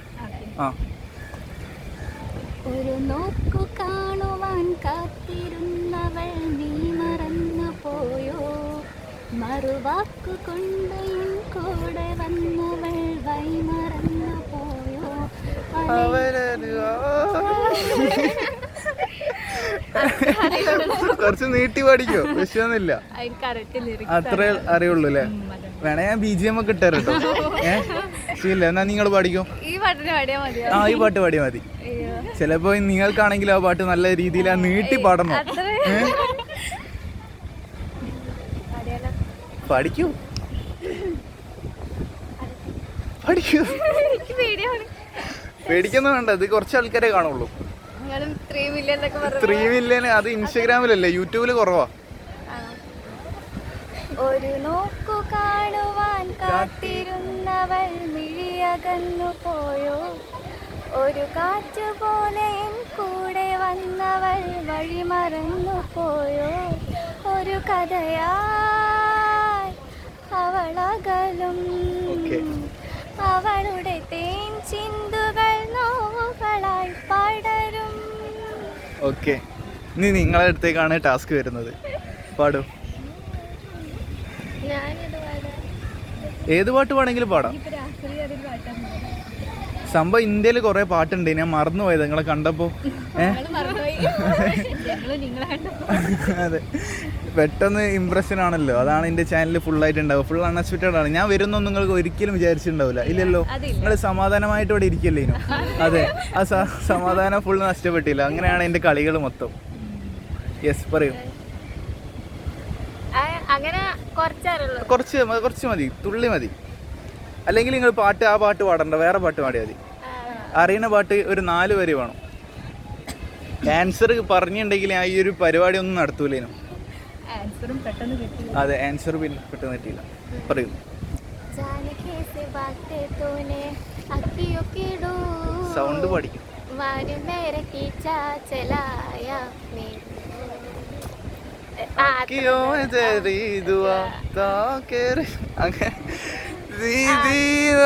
Speaker 2: ഒരു നോക്കു കാണുവാൻ കാത്തിരുന്നവൾ നീ മറന്നു പോയോ, മറുവാക്കു കൊണ്ട് കൂടെ വന്നവൾ വൈ മറന്നു പോയോ.
Speaker 1: കുറച്ച് നീട്ടി പാടിക്കോ, വിഷയമൊന്നുമില്ല. അത്രേ അറിയുള്ളൂ അല്ലേ? വേണേ ഞാൻ BGM ഒക്കെ ഇട്ടാരോ. ശരിയല്ല, എന്നാ നിങ്ങൾ പാടിക്കോ. ഈ പാട്ട് പാടിയാ മതി. ചിലപ്പോ നിങ്ങൾക്കാണെങ്കിൽ ആ പാട്ട് നല്ല രീതിയിൽ ആ നീട്ടി പാടണം. പഠിക്കൂ പേടിക്കൊന്നും വേണ്ട, ഇത് കുറച്ച് ആൾക്കാരെ കാണുള്ളൂ. 3 മില്യൺ അത് ഇൻസ്റ്റഗ്രാമിലല്ലേ, യൂട്യൂബില് കുറവാ.
Speaker 2: ഒരു നോക്കു കാണുവാൻ കാത്തിരുന്നവൾ മിഴിയകന്നു പോയോ, ഒരു കാറ്റ് പോലെ എൻ കൂടെ വന്നവൾ വഴി മറന്നു പോയോ. ഒരു കഥയായി അവളകലും, അവളുടെ തേൻ ചിന്തുകൾ നോകളായി പടരും.
Speaker 1: ഓക്കെ, ഇനി നിങ്ങളുടെ അടുത്തേക്കാണ് ടാസ്ക് വരുന്നത്. പാടും. ഏത് പാട്ട് വേണമെങ്കിലും പാടാം. സംഭവം ഇന്ത്യയിൽ കുറെ പാട്ടുണ്ട്, ഞാൻ മറന്നുപോയത് നിങ്ങളെ കണ്ടപ്പോ. അതെ, പെട്ടെന്ന് ഇംപ്രഷൻ ആണല്ലോ, അതാണ് എന്റെ ചാനൽ ഫുള്ളായിട്ട് ഉണ്ടാവുക. ഫുൾ അൺഎക്സ്പെക്റ്റഡ് ആണ്. ഞാൻ വരുന്നൊന്നും നിങ്ങൾക്ക് ഒരിക്കലും വിചാരിച്ചിട്ടുണ്ടാവില്ല. ഇല്ലല്ലോ, നിങ്ങൾ സമാധാനമായിട്ട് ഇവിടെ ഇരിക്കല്ലേ ഇനോ. അതെ, ആ സമാധാനം ഫുൾ നഷ്ടപ്പെട്ടില്ല. അങ്ങനെയാണ് എന്റെ കളികൾ മൊത്തം. യെസ്, പറയൂ. കുറച്ച് മതി, തുള്ളി മതി. അല്ലെങ്കിൽ നിങ്ങൾ ആ പാട്ട് പാടണ്ട, വേറെ പാട്ട് പാടിയാൽ മതി. അറിയുന്ന പാട്ട് ഒരു 4 വരി വേണം. ആൻസർ പറഞ്ഞിട്ടുണ്ടെങ്കിൽ ഈ ഒരു പരിപാടി ഒന്നും നടത്തൂലേനു. അതെ, ആൻസർ പെട്ടെന്ന് കിട്ടിയില്ല. പറയൂ. സൗണ്ട് പഠിക്കും.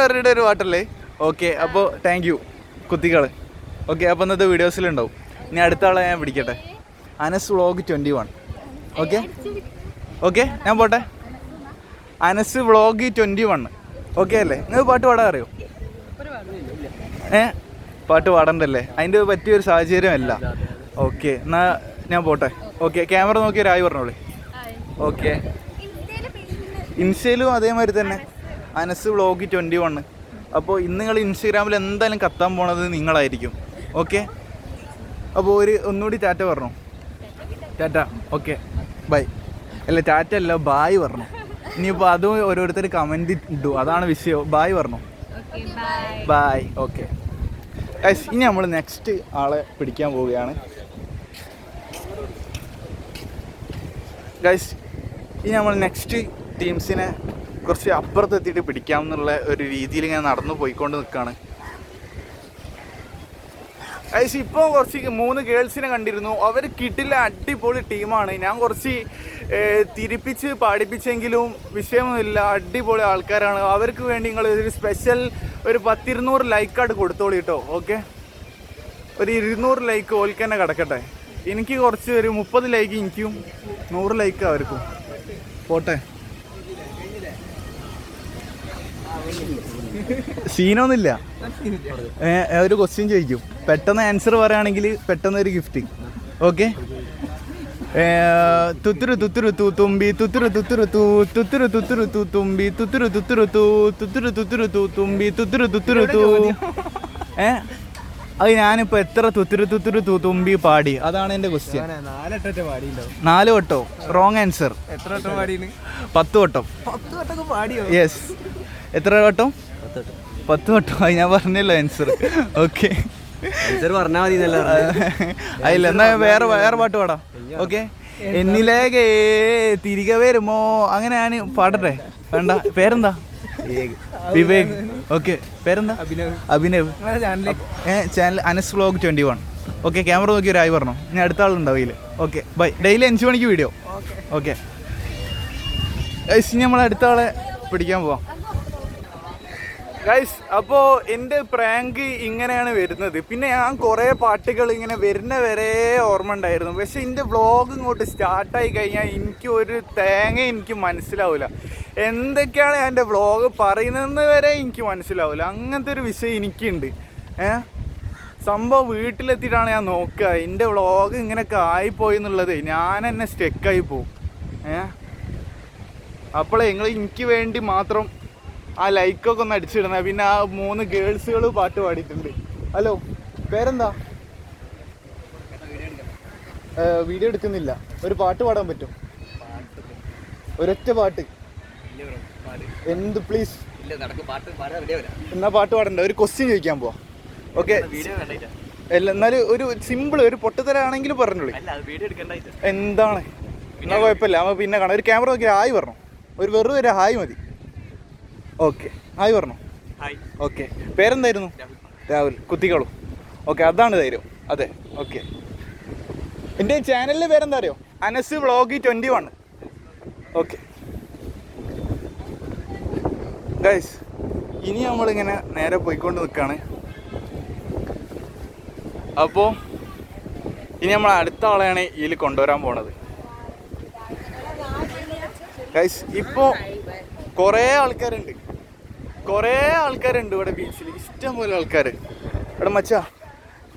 Speaker 1: പറഞ്ഞിട്ട് ഒരു പാട്ടല്ലേ. ഓക്കെ, അപ്പോൾ താങ്ക് യു കുത്തികള്. ഓക്കെ, അപ്പോൾ ഇന്നത്തെ വീഡിയോസിലുണ്ടാവും. ഇനി അടുത്ത ആളെ ഞാൻ പിടിക്കട്ടെ. അനസ് വ്ളോഗ് 21. ഓക്കെ, ഞാൻ പോട്ടെ. അനസ് വ്ളോഗ് 21. ഓക്കെ അല്ലേ? നിങ്ങൾ പാട്ട് പാടാൻ അറിയോ? പാട്ട് പാടണ്ടല്ലേ, അതിൻ്റെ പറ്റിയൊരു സാഹചര്യമല്ല. ഓക്കെ, എന്നാൽ ഞാൻ പോട്ടെ. ഓക്കെ, ക്യാമറ നോക്കി രായി പറഞ്ഞോളേ. ഓക്കെ, ഇൻസ്റ്റയിലും അതേമാതിരി തന്നെ അനസ് വ്ളോഗ് 21. അപ്പോൾ ഇന്ന് നിങ്ങൾ ഇൻസ്റ്റഗ്രാമിൽ എന്തായാലും കത്താൻ പോണത് നിങ്ങളായിരിക്കും. ഓക്കെ, അപ്പോൾ ഒന്നുകൂടി ടാറ്റ പറഞ്ഞു. ടാറ്റ. Okay, bye. അല്ല, ടാറ്റ അല്ല, ബായ് പറഞ്ഞു. ഇനിയിപ്പോൾ അതും ഓരോരുത്തർ കമൻറ്റ് ഇട്ടു, അതാണ് വിഷയം. ബായ് പറഞ്ഞു. ബായ്. ഓക്കെ ഗൈസ്, ഇനി നമ്മൾ നെക്സ്റ്റ് ആളെ പിടിക്കാൻ പോവുകയാണ്. ഗൈസ്, ഇനി നമ്മൾ നെക്സ്റ്റ് ടീംസിനെ കുറച്ച് അപ്പുറത്തെത്തിയിട്ട് പിടിക്കാമെന്നുള്ള ഒരു രീതിയിൽ ഇങ്ങനെ നടന്നു പോയിക്കൊണ്ട് നിൽക്കുകയാണ്. ഗൈസ്, ഇപ്പോൾ കുറച്ച് 3 ഗേൾസിനെ കണ്ടിരുന്നു. അവർ കിട്ടില്ല, അടിപൊളി ടീമാണ്. ഞാൻ കുറച്ച് തിരിപ്പിച്ച് പാടിപ്പിച്ചെങ്കിലും വിഷയമൊന്നുമില്ല, അടിപൊളി ആൾക്കാരാണ്. അവർക്ക് വേണ്ടി നിങ്ങൾ ഒരു സ്പെഷ്യൽ ഒരു 10-200 ലൈക്കായിട്ട് കൊടുത്തോളൂ കേട്ടോ. ഓക്കെ, ഒരു 200 ലൈക്ക് ഓൽക്ക് തന്നെ കിടക്കട്ടെ. എനിക്ക് കുറച്ച് ഒരു 30 ലൈക്ക് എനിക്കും, 100 ലൈക്ക് അവർക്കും. പോട്ടെ, സീനൊന്നുമില്ല. ഒരു ക്വസ്റ്റ്യൻ ചോദിക്കും, പെട്ടെന്ന് ആൻസർ പറയുകയാണെങ്കിൽ പെട്ടെന്ന് ഒരു ഗിഫ്റ്റ്. ഓക്കെ, തുത്തുരു തുത്തുരു തൂ തുമ്പി തുത്തുരു തുത്തുരു തൂ തുത്തുരു തുത്തുരു തൂ തുമ്പി തുത്തുരു തുത്തുരു തൂ തുത്തുരു തുത്തുരു തൂ തുമ്പി തുത്തുരു തുത്തുരു തൂ. അത് ഞാനിപ്പോൾ എത്ര തുത്തുരു തുത്തുരു തൂ തുമ്പി പാടി? അതാണ് എൻ്റെ ക്വസ്റ്റ്യൻ. 4 വട്ടോ? Wrong answer. 10 വട്ടം. യെസ്. എത്ര വട്ടം? 10 വട്ടം. അത് ഞാൻ പറഞ്ഞല്ലോ ആൻസർ. ഓക്കെ,
Speaker 3: പറഞ്ഞാൽ മതി.
Speaker 1: അതില്ല, എന്നാ വേറെ പാട്ട് പാടാം. ഓക്കെ, എന്നിലേക്ക് തിരികെ വരുമോ, അങ്ങനെ ഞാൻ പാടട്ടെ? വേണ്ട. പേരെന്താ? വിവേക്. ഓക്കെ, പേരെന്താ? Abhinav. Channel Anas vlog 21. Okay, camera നോക്കി ഒരു ആയി പറഞ്ഞോ. ഇനി അടുത്ത ആളുണ്ടാവും ഇതിൽ. Okay, by. ഡെയിലി 5 മണിക്ക് വീഡിയോ. ഓക്കെ, നമ്മൾ അടുത്ത ആളെ പിടിക്കാൻ പോവാം ഗൈസ്. അപ്പോൾ എൻ്റെ പ്രാങ്ക് ഇങ്ങനെയാണ് വരുന്നത്. പിന്നെ ഞാൻ കുറേ പാട്ടുകൾ ഇങ്ങനെ വരുന്ന വരെ ഓർമ്മ ഉണ്ടായിരുന്നു. പക്ഷെ എൻ്റെ വ്ളോഗ് ഇങ്ങോട്ട് സ്റ്റാർട്ടായി കഴിഞ്ഞാൽ എനിക്ക് ഒരു തേങ്ങ എനിക്ക് മനസ്സിലാവില്ല. എന്തൊക്കെയാണ് എൻ്റെ വ്ളോഗ് പറയുന്നതെന്ന് വരെ എനിക്ക് മനസ്സിലാവില്ല. അങ്ങനത്തെ ഒരു വിഷയം എനിക്കുണ്ട്. സംഭവം വീട്ടിലെത്തിയിട്ടാണ് ഞാൻ നോക്കുക. എൻ്റെ വ്ളോഗ് ഇങ്ങനെയൊക്കെ ആയിപ്പോയി എന്നുള്ളത് ഞാൻ തന്നെ സ്റ്റെക്കായി പോവും. അപ്പോഴേ നിങ്ങൾ എനിക്ക് വേണ്ടി മാത്രം ആ ലൈക്കൊക്കെ ഒന്ന് അടിച്ചിടണേ. പിന്നെ ആ 3 ഗേൾസുകൾ പാട്ട് പാടിയിട്ടുണ്ട്. ഹലോ, പേരെന്താ? വീഡിയോ എടുക്കുന്നില്ല. ഒരു പാട്ട് പാടാൻ പറ്റും? ഒരൊറ്റ പാട്ട്. എന്ത് പ്ലീസ്? എന്നാ പാട്ട് പാടണ്ട. ഒരു ക്വസ്റ്റ്യൻ ചോദിക്കാൻ പോവാ. ഓക്കെ, എന്നാലും ഒരു സിമ്പിൾ ഒരു പൊട്ടത്തരാണെങ്കിലും പറഞ്ഞോളൂ. എന്താണ്? എന്നാ കുഴപ്പമില്ല, നമ്മൾ പിന്നെ കാണാം. ഒരു ക്യാമറ നോക്കി ഹായ് പറഞ്ഞു. വെറും ഒരു ഹായ് മതി. ഓക്കെ, ഹായ് പറഞ്ഞു. ഓക്കെ, പേരെന്തായിരുന്നു? രാഹുൽ. കുത്തിക്കോളൂ. ഓക്കെ, അതാണ് ധൈര്യം. അതെ, ഓക്കെ. എൻ്റെ ചാനലിൻ്റെ പേരെന്താ അറിയോ? അനസ് വ്ളോഗ് 21. ഓക്കെ ഗൈസ്, ഇനി നമ്മളിങ്ങനെ നേരെ പോയിക്കൊണ്ട് നിൽക്കുകയാണ്. അപ്പോൾ ഇനി നമ്മൾ അടുത്ത ആളെയാണ് ഇതിൽ കൊണ്ടുവരാൻ പോണത് ഗൈസ്. ഇപ്പോൾ കുറേ ആൾക്കാരുണ്ട് ഇവിടെ ബീച്ചിൽ. ഇഷ്ടം പോലെ ആൾക്കാർ. ഇവിടെ മച്ചാ,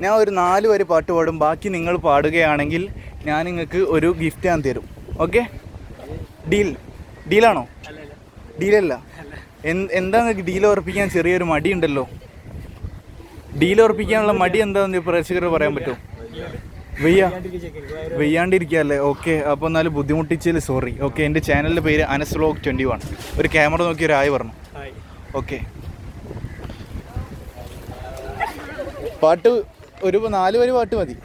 Speaker 1: ഞാൻ ഒരു 4 വരി പാട്ട് പാടും. ബാക്കി നിങ്ങൾ പാടുകയാണെങ്കിൽ ഞാൻ നിങ്ങൾക്ക് ഒരു ഗിഫ്റ്റ് ഞാൻ തരും. ഓക്കെ, ഡീലാണോ? ഡീലല്ല. എന്താ നിങ്ങൾക്ക് ഡീൽ ഉറപ്പിക്കാൻ ചെറിയൊരു മടിയുണ്ടല്ലോ. ഡീൽ ഉറപ്പിക്കാനുള്ള മടി എന്താണെന്ന് പ്രേക്ഷകർ പറയാൻ പറ്റുമോ? വെയ്യാണ്ടിരിക്കുകയല്ലേ? ഓക്കെ, അപ്പോൾ എന്നാലും ബുദ്ധിമുട്ടിച്ചതിൽ സോറി. ഓക്കെ, എൻ്റെ ചാനലിൻ്റെ പേര് അനസ് വ്ലോഗ് 21. ഒരു ക്യാമറ നോക്കി ഒരു ഹായ് പറഞ്ഞു. ഓക്കെ, പാട്ട് ഒരു 4 വരി പാട്ട് മതി.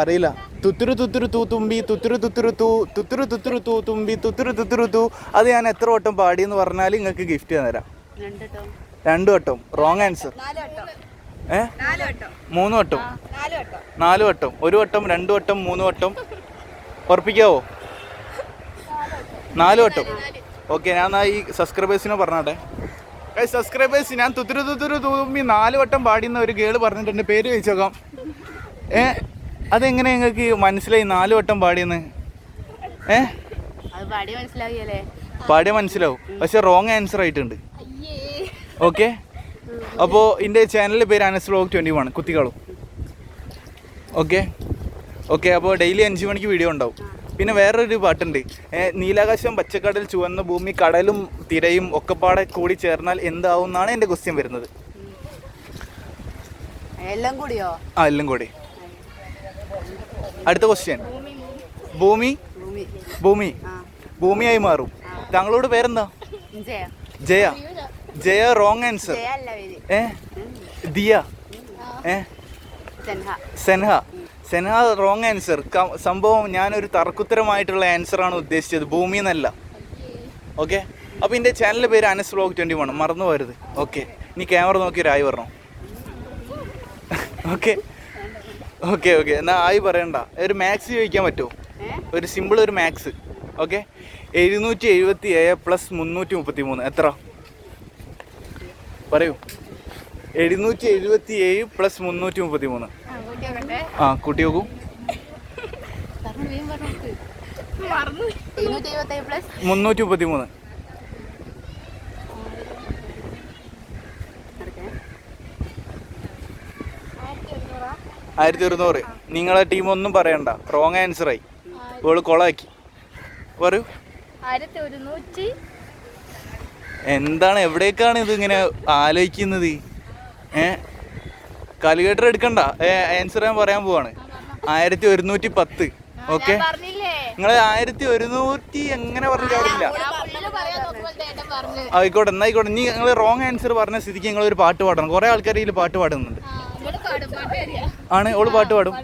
Speaker 1: അറിയില്ല. തുത്തുരു തുത്തുരു തൂ തുമ്പി തുത്തുരു തുത്തുരു തൂ തുത്തുരു തുത്തുരു തൂ തുമ്പി തുത്തുരു തുത്തുരു തൂ. അത് ഞാൻ എത്ര വട്ടം പാടിയെന്ന് പറഞ്ഞാൽ നിങ്ങൾക്ക് ഗിഫ്റ്റ് തരാം. 2 വട്ടം. Wrong answer. 3 വട്ടം. 4 വട്ടം. 1 വട്ടം, 2 വട്ടം, 3 വട്ടം. ഉറപ്പിക്കാവോ? 4 വട്ടം. ഓക്കെ, ഞാൻ ഈ സബ്സ്ക്രൈബേഴ്സിനെ പറഞ്ഞാട്ടെ. സബ്സ്ക്രൈബേഴ്സ്, ഞാൻ തുത്തുരു തുത്തുരു തൂമ്പി 4 വട്ടം പാടിയെന്ന ഒരു ഗേള് പറഞ്ഞിട്ടുണ്ട്. പേര് ചോദിച്ചോക്കാം. അതെങ്ങനെ നിങ്ങൾക്ക് മനസ്സിലായി 4 വട്ടം പാടിയെന്ന്? പാടിയ മനസ്സിലാവും, പക്ഷെ റോങ് ആൻസർ ആയിട്ടുണ്ട്. ഓക്കെ, അപ്പോൾ എൻ്റെ ചാനലിൻ്റെ പേര് അനസ് വ്ലോഗ് 21. കുത്തിക്കാളും. ഓക്കെ, അപ്പോൾ ഡെയിലി 5 മണിക്ക് വീഡിയോ ഉണ്ടാവും. പിന്നെ വേറൊരു പാട്ടുണ്ട്. നീലാകാശം, പച്ചക്കടൽ, ചുവന്ന ഭൂമി, കടലും തിരയും ഒക്കെപ്പാടെ കൂടി ചേർന്നാൽ എന്താവും എന്നാണ് എൻ്റെ ക്വസ്റ്റ്യൻ വരുന്നത്.
Speaker 4: എല്ലാം കൂടിയോ?
Speaker 1: എല്ലാം കൂടി. അടുത്ത ക്വസ്റ്റ്യൻ. ഭൂമിയായി മാറും. താങ്കളോട് പേരെന്താ? Jaya. Wrong answer. Diya. Senha wrong answer. സംഭവം ഞാനൊരു തർക്കുത്തരമായിട്ടുള്ള ആൻസറാണ് ഉദ്ദേശിച്ചത്, ഭൂമി എന്നല്ല. ഓക്കെ, അപ്പോൾ എൻ്റെ ചാനലിൻ്റെ പേര് അനസ് വ്ലോഗ് 21. മറന്നു പോരുത്. ഓക്കെ, ഇനി ക്യാമറ നോക്കി ഒരു ആയി പറഞ്ഞോ. ഓക്കെ, എന്നാൽ ആയി പറയണ്ട. ഒരു മാത്സ് ചോദിക്കാൻ പറ്റുമോ? ഒരു സിമ്പിൾ ഒരു മാത്സ്. ഓക്കെ, 777 + 333 എത്ര? പറയൂ. 777 + 333. കൂട്ടി നോക്കൂ. 333. $1100. നിങ്ങളെ ടീം ഒന്നും പറയണ്ട, റോങ് ആൻസറായി. ഓള് കൊളാക്കി. പറയൂ. എന്താണ്, എവിടേക്കാണ് ഇതിങ്ങനെ ആലോചിക്കുന്നത്? കാൽക്കുലേറ്റർ എടുക്കണ്ട, ആൻസർ ഞാൻ പറയാൻ പോവാണ്. 1110. ഓക്കെ, നിങ്ങൾ 1100 എങ്ങനെ പറഞ്ഞു? ആയിക്കോട്ടെ എന്നായിക്കോട്ടെ. നീ നിങ്ങൾ റോങ് ആൻസർ പറഞ്ഞ സ്ഥിതിക്ക് നിങ്ങൾ ഒരു പാട്ട് പാടണം. കുറേ ആൾക്കാർ ഇതിൽ പാട്ട് പാടുന്നുണ്ട്. ആണ് ഓള് പാട്ട് പാടും.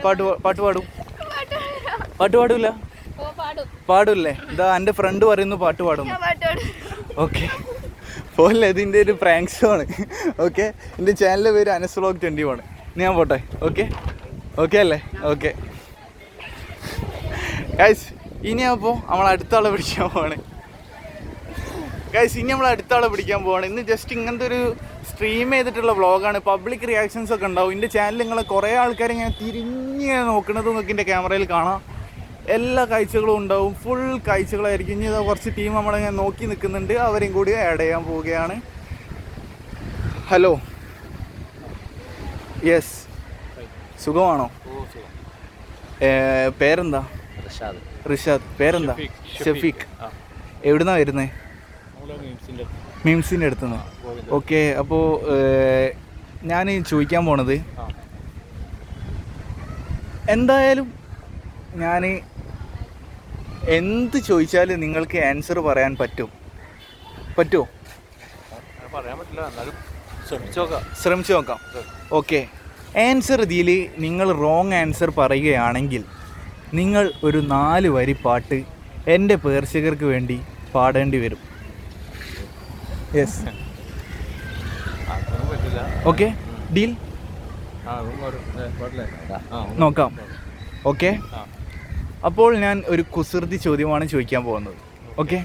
Speaker 1: പാട്ട് പാടൂല? പാടൂല്ലേ? ഇതാ എൻ്റെ ഫ്രണ്ട് പറയുന്നു പാട്ട് പാടുന്നു. ഓക്കെ പോലെ ഇതിൻ്റെ ഒരു പ്രാങ്ക് ഷോ ആണ്. ഓക്കെ എൻ്റെ ചാനലിൻ്റെ പേര് അനസ് വ്ലോഗ് 21. ഞാൻ പോട്ടെ. ഓക്കെ അല്ലേ? ഓക്കെ ഗൈസ്, ഇനി അപ്പോൾ നമ്മൾ അടുത്ത ആളെ പിടിക്കാൻ പോവാണ്. ഇന്ന് ജസ്റ്റ് ഇങ്ങനത്തെ ഒരു സ്ട്രീം ചെയ്തിട്ടുള്ള വ്ളോഗാണ്. പബ്ലിക് റിയാക്ഷൻസ് ഒക്കെ ഉണ്ടാവും. എൻ്റെ ചാനൽ നിങ്ങളെ കുറേ ആൾക്കാർ ഇങ്ങനെ തിരിഞ്ഞ് നോക്കുന്നത് നിങ്ങൾക്ക് എൻ്റെ ക്യാമറയിൽ കാണാം. എല്ലാ കാഴ്ചകളും ഉണ്ടാവും. ഫുൾ കാഴ്ചകളായിരിക്കും. ഇനി കുറച്ച് ടീം നമ്മളിങ്ങനെ നോക്കി നിൽക്കുന്നുണ്ട്. അവരെയും കൂടി ആഡ് ചെയ്യാൻ പോവുകയാണ്. ഹലോ, യെസ്, സുഖമാണോ? പേരെന്താ? റിഷാദ്. പേരെന്താ? ഷഫീഖ്. എവിടുന്നാ വരുന്നത്? മീംസിൻ്റെ അടുത്തുനിന്ന്. ഓക്കെ, അപ്പോൾ ഞാൻ ചോദിക്കാൻ പോണത്, എന്തായാലും ഞാൻ എന്ത് ചോദിച്ചാലും നിങ്ങൾക്ക് ആൻസർ പറയാൻ പറ്റുമോ? ശ്രമിച്ചു നോക്കാം. ഓക്കെ, ആൻസർ ഇതിൽ നിങ്ങൾ റോങ് ആൻസർ പറയുകയാണെങ്കിൽ നിങ്ങൾ ഒരു 4 വരി പാട്ട് എൻ്റെ പ്രേക്ഷകർക്ക് വേണ്ടി പാടേണ്ടി വരും. Yes, okay, deal? നോക്കാം. ഓക്കെ, അപ്പോൾ ഞാൻ ഒരു കുസൃതി ചോദ്യമാണ് ചോദിക്കാൻ പോകുന്നത്. ഓക്കെ,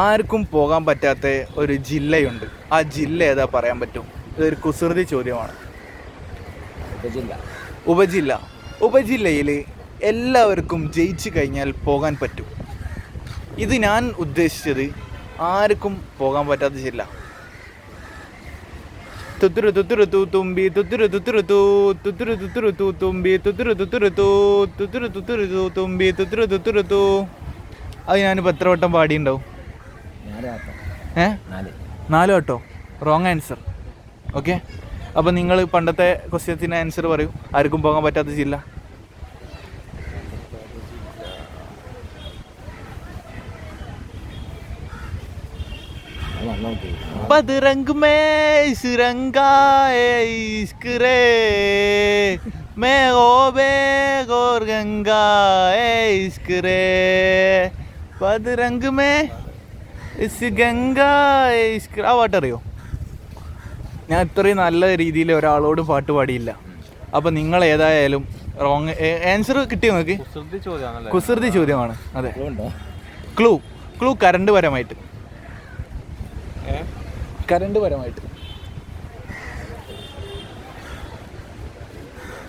Speaker 1: ആർക്കും പോകാൻ പറ്റാത്ത ഒരു ജില്ലയുണ്ട്. ആ ജില്ല ഏതാ പറയാൻ പറ്റും? ഇതൊരു കുസൃതി ചോദ്യമാണ്. ഉപജില്ലയിൽ എല്ലാവർക്കും ജയിച്ചു കഴിഞ്ഞാൽ പോകാൻ പറ്റും. ഇത് ഞാൻ ഉദ്ദേശിച്ചത് ആർക്കും പോകാൻ പറ്റാത്ത ജില്ല. തുത്തുരു തുത്തുരു തൂ തുമ്പി തുത്തുരു തുത്തുരു തൂ തുത്തുരു തുത്തുരു തൂ തുമ്പി തുത്തുരു തുത്തുരു തൂ തുത്തുരു തുത്തുരു തൂ തുമ്പി തുത്തുരു തുത്തുരു തൂ. അത് ഞാനിപ്പോൾ എത്ര വട്ടം പാടിയിട്ടുണ്ടാവും? 4 വട്ടോ? Wrong answer. ഓക്കെ, അപ്പോൾ നിങ്ങൾ പണ്ടത്തെ ക്വസ്റ്റ്യത്തിന് ആൻസർ പറയൂ. ആർക്കും പോകാൻ പറ്റാത്ത ജില്ല. बदरंग में सिरंगा इश्क रे मैं गोबे गोर गंगा इश्क रे बदरंग में इस गंगा इश्क. ആ പാട്ടറിയോ? ഞാൻ ഇത്രയും നല്ല രീതിയിൽ ഒരാളോടും പാട്ട് പാടിയില്ല. അപ്പം നിങ്ങൾ ഏതായാലും റോങ് ആൻസർ കിട്ടിയോ നിങ്ങൾക്ക്? കുസൃതി ചോദ്യമാണ്. അതെ, ക്ലൂ കറണ്ട് പരമായിട്ട്.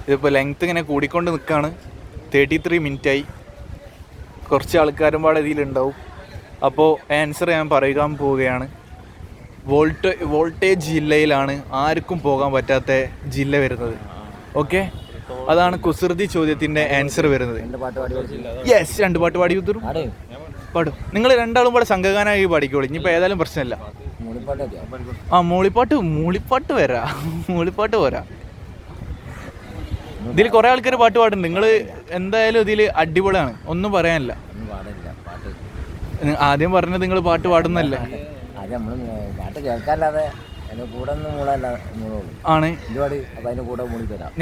Speaker 1: ഇതിപ്പോൾ ലെങ്ത്ത് ഇങ്ങനെ കൂടിക്കൊണ്ട് നിൽക്കുകയാണ്. 33 മിനിറ്റായി. കുറച്ച് ആൾക്കാരും പാടെ ഇതിലുണ്ടാവും. അപ്പോൾ ആൻസർ ഞാൻ പറയാൻ പോവുകയാണ്. വോൾട്ടേജ് ജില്ലയിലാണ് ആർക്കും പോകാൻ പറ്റാത്ത ജില്ല വരുന്നത്. ഓക്കെ, അതാണ് കുസൃതി ചോദ്യത്തിൻ്റെ ആൻസർ വരുന്നത്. യെസ്, 2 പാട്ട് പാടി തരും. പാടും. നിങ്ങൾ രണ്ടാളും പാടെ സംഘഗാനായി പാടിക്കോളൂ. ഇനിയിപ്പോൾ ഏതായാലും പ്രശ്നമില്ല. ആ മൂളിപ്പാട്ട് പോരാ. ഇതിൽ കുറേ ആൾക്കാർ പാട്ട് പാടുന്നുണ്ട്. നിങ്ങൾ എന്തായാലും ഇതിൽ അടിപൊളിയാണ്. ഒന്നും പറയാനില്ല. ആദ്യം പറഞ്ഞത് നിങ്ങൾ പാട്ട് പാടുന്നല്ലേ? ആണ്.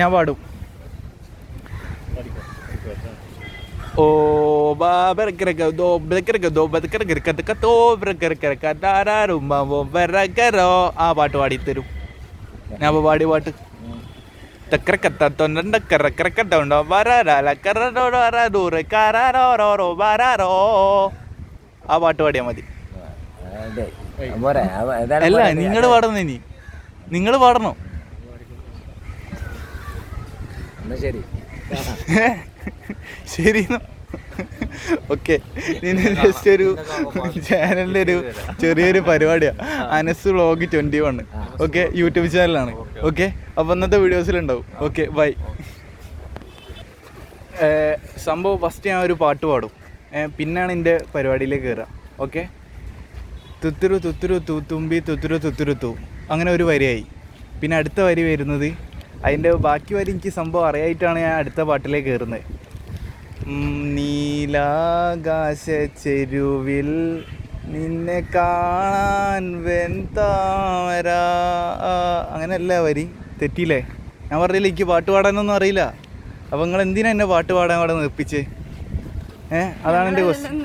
Speaker 1: ഞാൻ പാടും. ഓ ആ പാട്ട് പാടിത്തരും. ഞാൻ അപ്പോൾ പാടിയ പാട്ട് ആ പാട്ട് പാടിയാൽ മതി. അല്ല, നിങ്ങൾ പാടണം. ഇനി നിങ്ങൾ പാടണോ? ശരി, ഓക്കെ. ജസ്റ്റ് ഒരു ചാനലിൻ്റെ ഒരു ചെറിയൊരു പരിപാടിയാണ്. അനസ് വ്ലോഗ് 21. ഓക്കെ, യൂട്യൂബ് ചാനലാണ്. ഓക്കെ, അപ്പോൾ ഇന്നത്തെ വീഡിയോസിലുണ്ടാവും. Okay, bye. സംഭവം ഫസ്റ്റ് ഞാൻ ഒരു പാട്ട് പാടും, പിന്നാണ് എൻ്റെ പരിപാടിയിലേക്ക് കയറുക. ഓക്കെ, തുത്തുരു തുത്തുരു തൂ തുമ്പി തുത്തുരു തുത്തുരു തൂ, അങ്ങനെ ഒരു വരിയായി. പിന്നെ അടുത്ത വരി വരുന്നത്, അതിൻ്റെ ബാക്കി വരി എനിക്ക് സംഭവം അറിയായിട്ടാണ് ഞാൻ അടുത്ത പാട്ടിലേക്ക് കയറുന്നത്. നീലാകാശ ചെരുവിൽ നിന്നെ കാണാൻ വെന്താമര. അങ്ങനെയല്ല വരി, തെറ്റിയില്ലേ? ഞാൻ പറഞ്ഞില്ല എനിക്ക് പാട്ട് പാടാനൊന്നും അറിയില്ല. അപ്പം നിങ്ങൾ എന്തിനാ എന്നെ പാട്ട് പാടാൻ അവിടെ നിർപ്പിച്ചേ? അതാണ് എൻ്റെ ക്വസ്റ്റ്യൻ.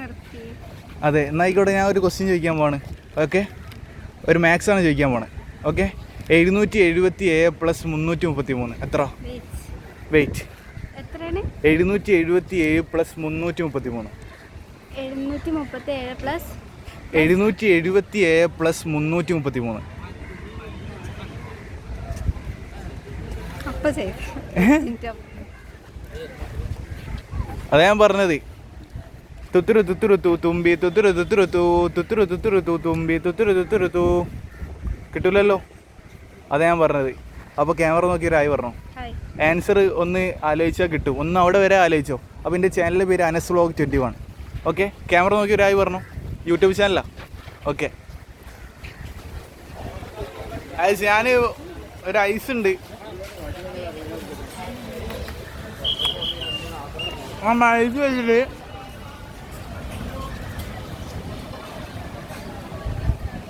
Speaker 1: അതെ, എന്നായിക്കോട്ടെ, ഞാൻ ഒരു ക്വസ്റ്റ്യൻ ചോദിക്കാൻ പോവാണ്. ഓക്കെ, ഒരു മാത്സാണ് ചോദിക്കാൻ പോണത്. ഓക്കെ, 777 + 333 എത്ര? വെയിറ്റ്, 777 + 333. 777 + 333. അതാ ഞാൻ പറഞ്ഞത്. തുത്തുരു തുത്തുരു തൂ തുമ്പി തുത്തുരു തുത്തുരു തൂ തുത്തുരു തുത്തുരു തൂ തുമ്പി തുത്തുരു തുത്തുരു തൂ. കിട്ടൂലല്ലോ, അതാ ഞാൻ പറഞ്ഞത്. അപ്പോൾ ക്യാമറ നോക്കി ഒരായി പറഞ്ഞു. ആൻസർ ഒന്ന് ആലോചിച്ചാൽ കിട്ടും. ഒന്ന് അവിടെ വരെ ആലോചിച്ചോ. അപ്പോൾ എൻ്റെ ചാനലിൻ്റെ പേര് അനസ് വ്ലോഗ് 21. ഓക്കെ, ക്യാമറ നോക്കി ഒരായി പറഞ്ഞു. യൂട്യൂബ് ചാനലാണ്. ഓക്കെ, ഞാൻ ഒരു ഐസ് ഉണ്ട്. ആ ഐസ് വെച്ചിട്ട്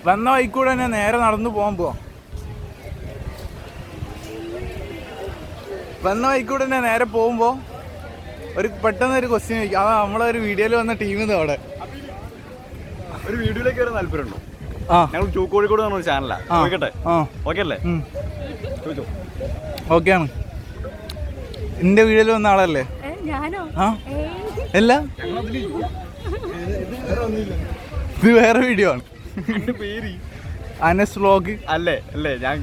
Speaker 1: വന്ന വഴിക്കൂടെ തന്നെ നേരെ നടന്നു പോകാൻ പോവാം. വന്ന വഴിക്കൂടെ തന്നെ നേരെ പോകുമ്പോൾ പെട്ടെന്ന് ഒരു ക്വസ്റ്റ്യൻ ചോദിക്കും. അതാ നമ്മളൊരു വീഡിയോയിൽ വന്ന ടീം അവിടെ
Speaker 4: ഒരു വീഡിയോയിലേക്ക് വരാൻ താല്പര്യമുണ്ടോ? ഞങ്ങൾ കോഴിക്കോട് പറഞ്ഞ ചാനലാണ്. ചോദിക്കട്ടെ? ഓക്കെ അല്ലേ? ചോദിച്ചോ.
Speaker 1: ഓക്കെയാണ്. എൻ്റെ വീഡിയോയിൽ വന്ന ആളല്ലേ? അല്ല, ഇത് വേറെ വീഡിയോ ആണ്.
Speaker 4: പേര്
Speaker 1: അനസ് വ്ലോഗ്
Speaker 4: അല്ലേ? അല്ലേ, ഞാൻ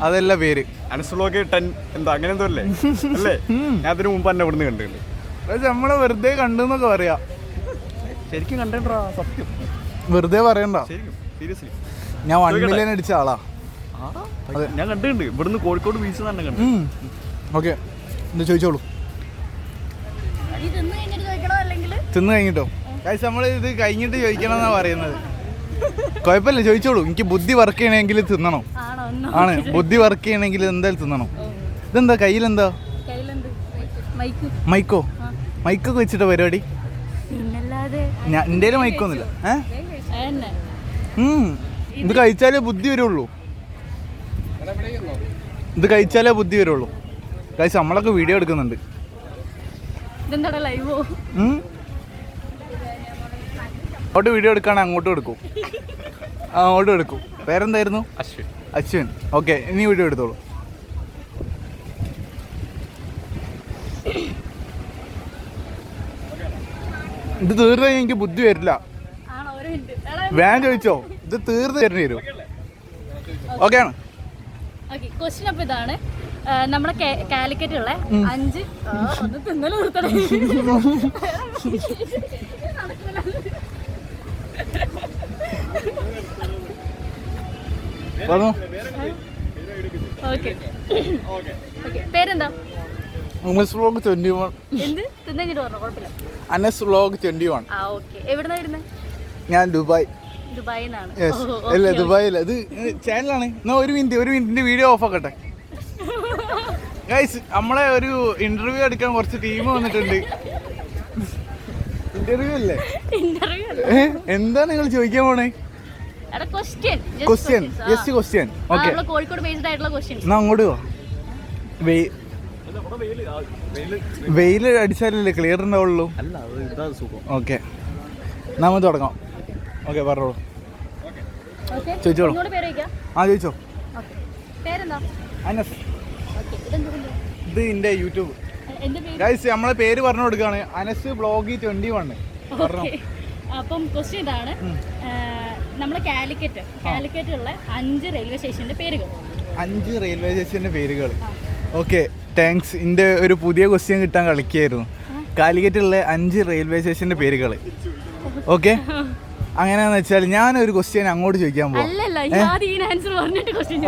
Speaker 1: അതല്ല പേര്.
Speaker 4: അനസ് വ്ലോഗ് 10 എന്താ അങ്ങനെ എന്തോ അല്ലേ? അല്ലേ, ഞാൻ അതിന് മുമ്പ് തന്നെ ഇവിടുന്ന് കണ്ടിട്ടുണ്ട്.
Speaker 1: പക്ഷെ നമ്മളെ വെറുതെ കണ്ടെന്നൊക്കെ പറയാം.
Speaker 4: ശരിക്കും കണ്ടിട്ടാ, സത്യം,
Speaker 1: വെറുതെ പറയണ്ട.
Speaker 4: ശരിക്കും സീരിയസ്ലി
Speaker 1: ഞാൻ 1 മില്യൺ അടിച്ച ആളാ.
Speaker 4: ഞാൻ കണ്ടിട്ടുണ്ട്. ഇവിടുന്ന് കോഴിക്കോട് ബീച്ച് തന്നെ കണ്ടു.
Speaker 1: ഓക്കെ, എന്താ ചോദിച്ചോളൂ. തിന്ന് കഴിഞ്ഞിട്ടോ? കാശ് നമ്മൾ ഇത് കഴിഞ്ഞിട്ട് ചോദിക്കണം എന്നാ പറയുന്നത്. കുഴപ്പമില്ല, ചോദിച്ചോളൂ. എനിക്ക് ബുദ്ധി വർക്ക് ചെയ്യണമെങ്കിൽ തിന്നണം. ആണ്, ബുദ്ധി വർക്ക് ചെയ്യണമെങ്കിൽ എന്തായാലും തിന്നണം. ഇതെന്താ കയ്യിലെന്താ? മൈക്കോ? മൈക്കൊക്കെ വെച്ചിട്ട പരിപാടി? ഞാൻ എൻ്റെ മൈക്കൊന്നുമില്ല. ഇത് കഴിച്ചാലേ ബുദ്ധി വരുള്ളൂ. ഇത് കഴിച്ചാലേ ബുദ്ധി വരുള്ളൂ. കഴിച്ച് നമ്മളൊക്കെ വീഡിയോ എടുക്കുന്നുണ്ട്. അങ്ങോട്ട് വീഡിയോ എടുക്കുകയാണെങ്കിൽ അങ്ങോട്ടും എടുക്കും, അങ്ങോട്ടും എടുക്കും. പേരെന്തായിരുന്നു? അശ്വിൻ. ഓക്കെ, ഇനി വീഡിയോ എടുത്തോളൂ. ഇത് തീർന്നു കഴിഞ്ഞാൽ എനിക്ക് ബുദ്ധി വരില്ല. വേഗം ചോദിച്ചോ, ഇത് തീർന്നു തരേണ്ടി വരും. ഓക്കെ ആണ്.
Speaker 5: ക്വസ്റ്റ്യൻ അപ്പോൾ ഇതാണ്. നമ്മുടെ കാലിക്കറ്റുള്ള 5 പേരെന്താ?
Speaker 1: അനസ് വ്ലോഗ് 21. അനസ് വ്ലോഗ് 21.
Speaker 5: എവിടുന്നാ വരുന്നത്?
Speaker 1: ഞാൻ ദുബായ്.
Speaker 5: ദുബായിന്നാണ്?
Speaker 1: അല്ല, ദുബായില്ല. ഇത് ചാനലാണ്. എന്നാ ഒരു മിനിറ്റിന്റെ വീഡിയോ ഓഫ് ആക്കട്ടെ. ഗൈസ്, നമ്മളെ ഒരു ഇന്റർവ്യൂ എടുക്കാൻ കുറച്ച് ടീം വന്നിട്ടുണ്ട്. ഇന്റർവ്യൂ അല്ലേ? എന്താ നിങ്ങൾ ചോദിക്കാൻ പോണേ? Question. Just question. Okay,
Speaker 5: Kozhikode based ആയിട്ടുള്ള ക്വസ്റ്റ്യൻസ്.
Speaker 1: എന്നാ അങ്ങോട്ട് പോ. വെയിൽ അടിച്ചാലല്ലേ ക്ലിയർ ഉണ്ടാവുള്ളൂ. ഓക്കെ, നമ്മൾ തുടങ്ങാം. ഓക്കെ, പറഞ്ഞോളൂ. ചോദിച്ചോളൂ. ചോദിച്ചോ. അനസ്. ഇത് എൻ്റെ യൂട്യൂബ്. ഗൈസ്, നമ്മളെ പേര് പറഞ്ഞു കൊടുക്കുകയാണ്. അനസ് വ്ലോഗ് 21. പറഞ്ഞോ.
Speaker 5: അപ്പം ക്വസ്റ്റ്യൻ ഇതാണ്. നമ്മുടെ കാലിക്കറ്റുള്ള 5 റെയിൽവേ സ്റ്റേഷന്റെ പേരുകൾ.
Speaker 1: 5 റെയിൽവേ സ്റ്റേഷന്റെ പേരുകൾ. Okay, thanks. എൻ്റെ ഒരു പുതിയ ക്വസ്റ്റ്യൻ കിട്ടാൻ കളിക്കായിരുന്നു. കാലിക്കറ്റുള്ള 5 റെയിൽവേ സ്റ്റേഷന്റെ പേരുകൾ. ഓക്കെ, അങ്ങനെയാന്ന് വെച്ചാൽ ഞാനൊരു ക്വസ്റ്റ്യൻ അങ്ങോട്ട് ചോദിക്കാൻ പോവാം.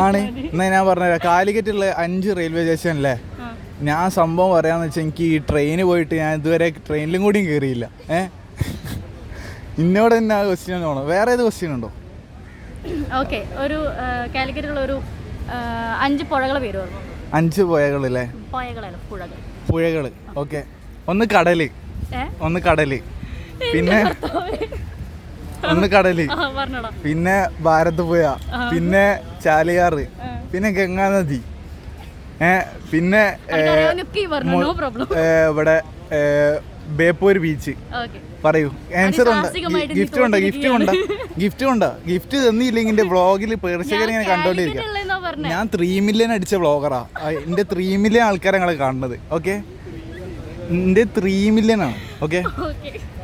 Speaker 1: ആണ്, എന്നാ ഞാൻ പറഞ്ഞുതരാം. കാലിക്കറ്റുള്ള 5 റെയിൽവേ സ്റ്റേഷൻ അല്ലേ? ഞാൻ സംഭവം പറയാന്ന് വെച്ചാൽ എനിക്ക് ഈ ട്രെയിന് പോയിട്ട് ഞാൻ ഇതുവരെ ട്രെയിനിലും കൂടിയും കയറിയില്ല. ഇന്നോട് തന്നെ ആ ക്വസ്റ്റ്യൻ തോന്നും. വേറെ ഏത് ക്വസ്റ്റ്യൻ ഉണ്ടോ?
Speaker 5: ഓക്കെ, ഒരു കാലിക്കറ്റുള്ള ഒരു 5 പുഴകളെ പേര് പറഞ്ഞു.
Speaker 1: 5 പുഴകളല്ലേ? പുഴകൾ. ഓക്കെ, ഒന്ന് കടല്, പിന്നെ ഒന്ന് കടല്,
Speaker 5: പറഞ്ഞോടാ.
Speaker 1: പിന്നെ ഭാരതപ്പുഴ, പിന്നെ ചാലിയാറ്, പിന്നെ ഗംഗാനദി, പിന്നെ
Speaker 5: നോ പ്രോബ്ലം.
Speaker 1: ഇവിടെ ബേപ്പൂർ ബീച്ച്. പറയൂ, ആൻസർ ഉണ്ട്. ഗിഫ്റ്റ് ഉണ്ട്, ഗിഫ്റ്റ് ഉണ്ട്, ഗിഫ്റ്റ് ഉണ്ട്. ഗിഫ്റ്റ് തന്നില്ലെങ്കിൽ എന്റെ വ്ളോഗിൽ പ്രേക്ഷകരെ ഇങ്ങനെ കണ്ടോണ്ടിരിക്കാം. ഞാൻ 3 മില്യൺ അടിച്ച വ്ളോഗറാ. എന്റെ 3 മില്യൺ ആൾക്കാരെ ഞങ്ങളെ കാണുന്നത്. ഓക്കെ, എന്റെ 3 മില്യൺ ആണ്. ഓക്കെ,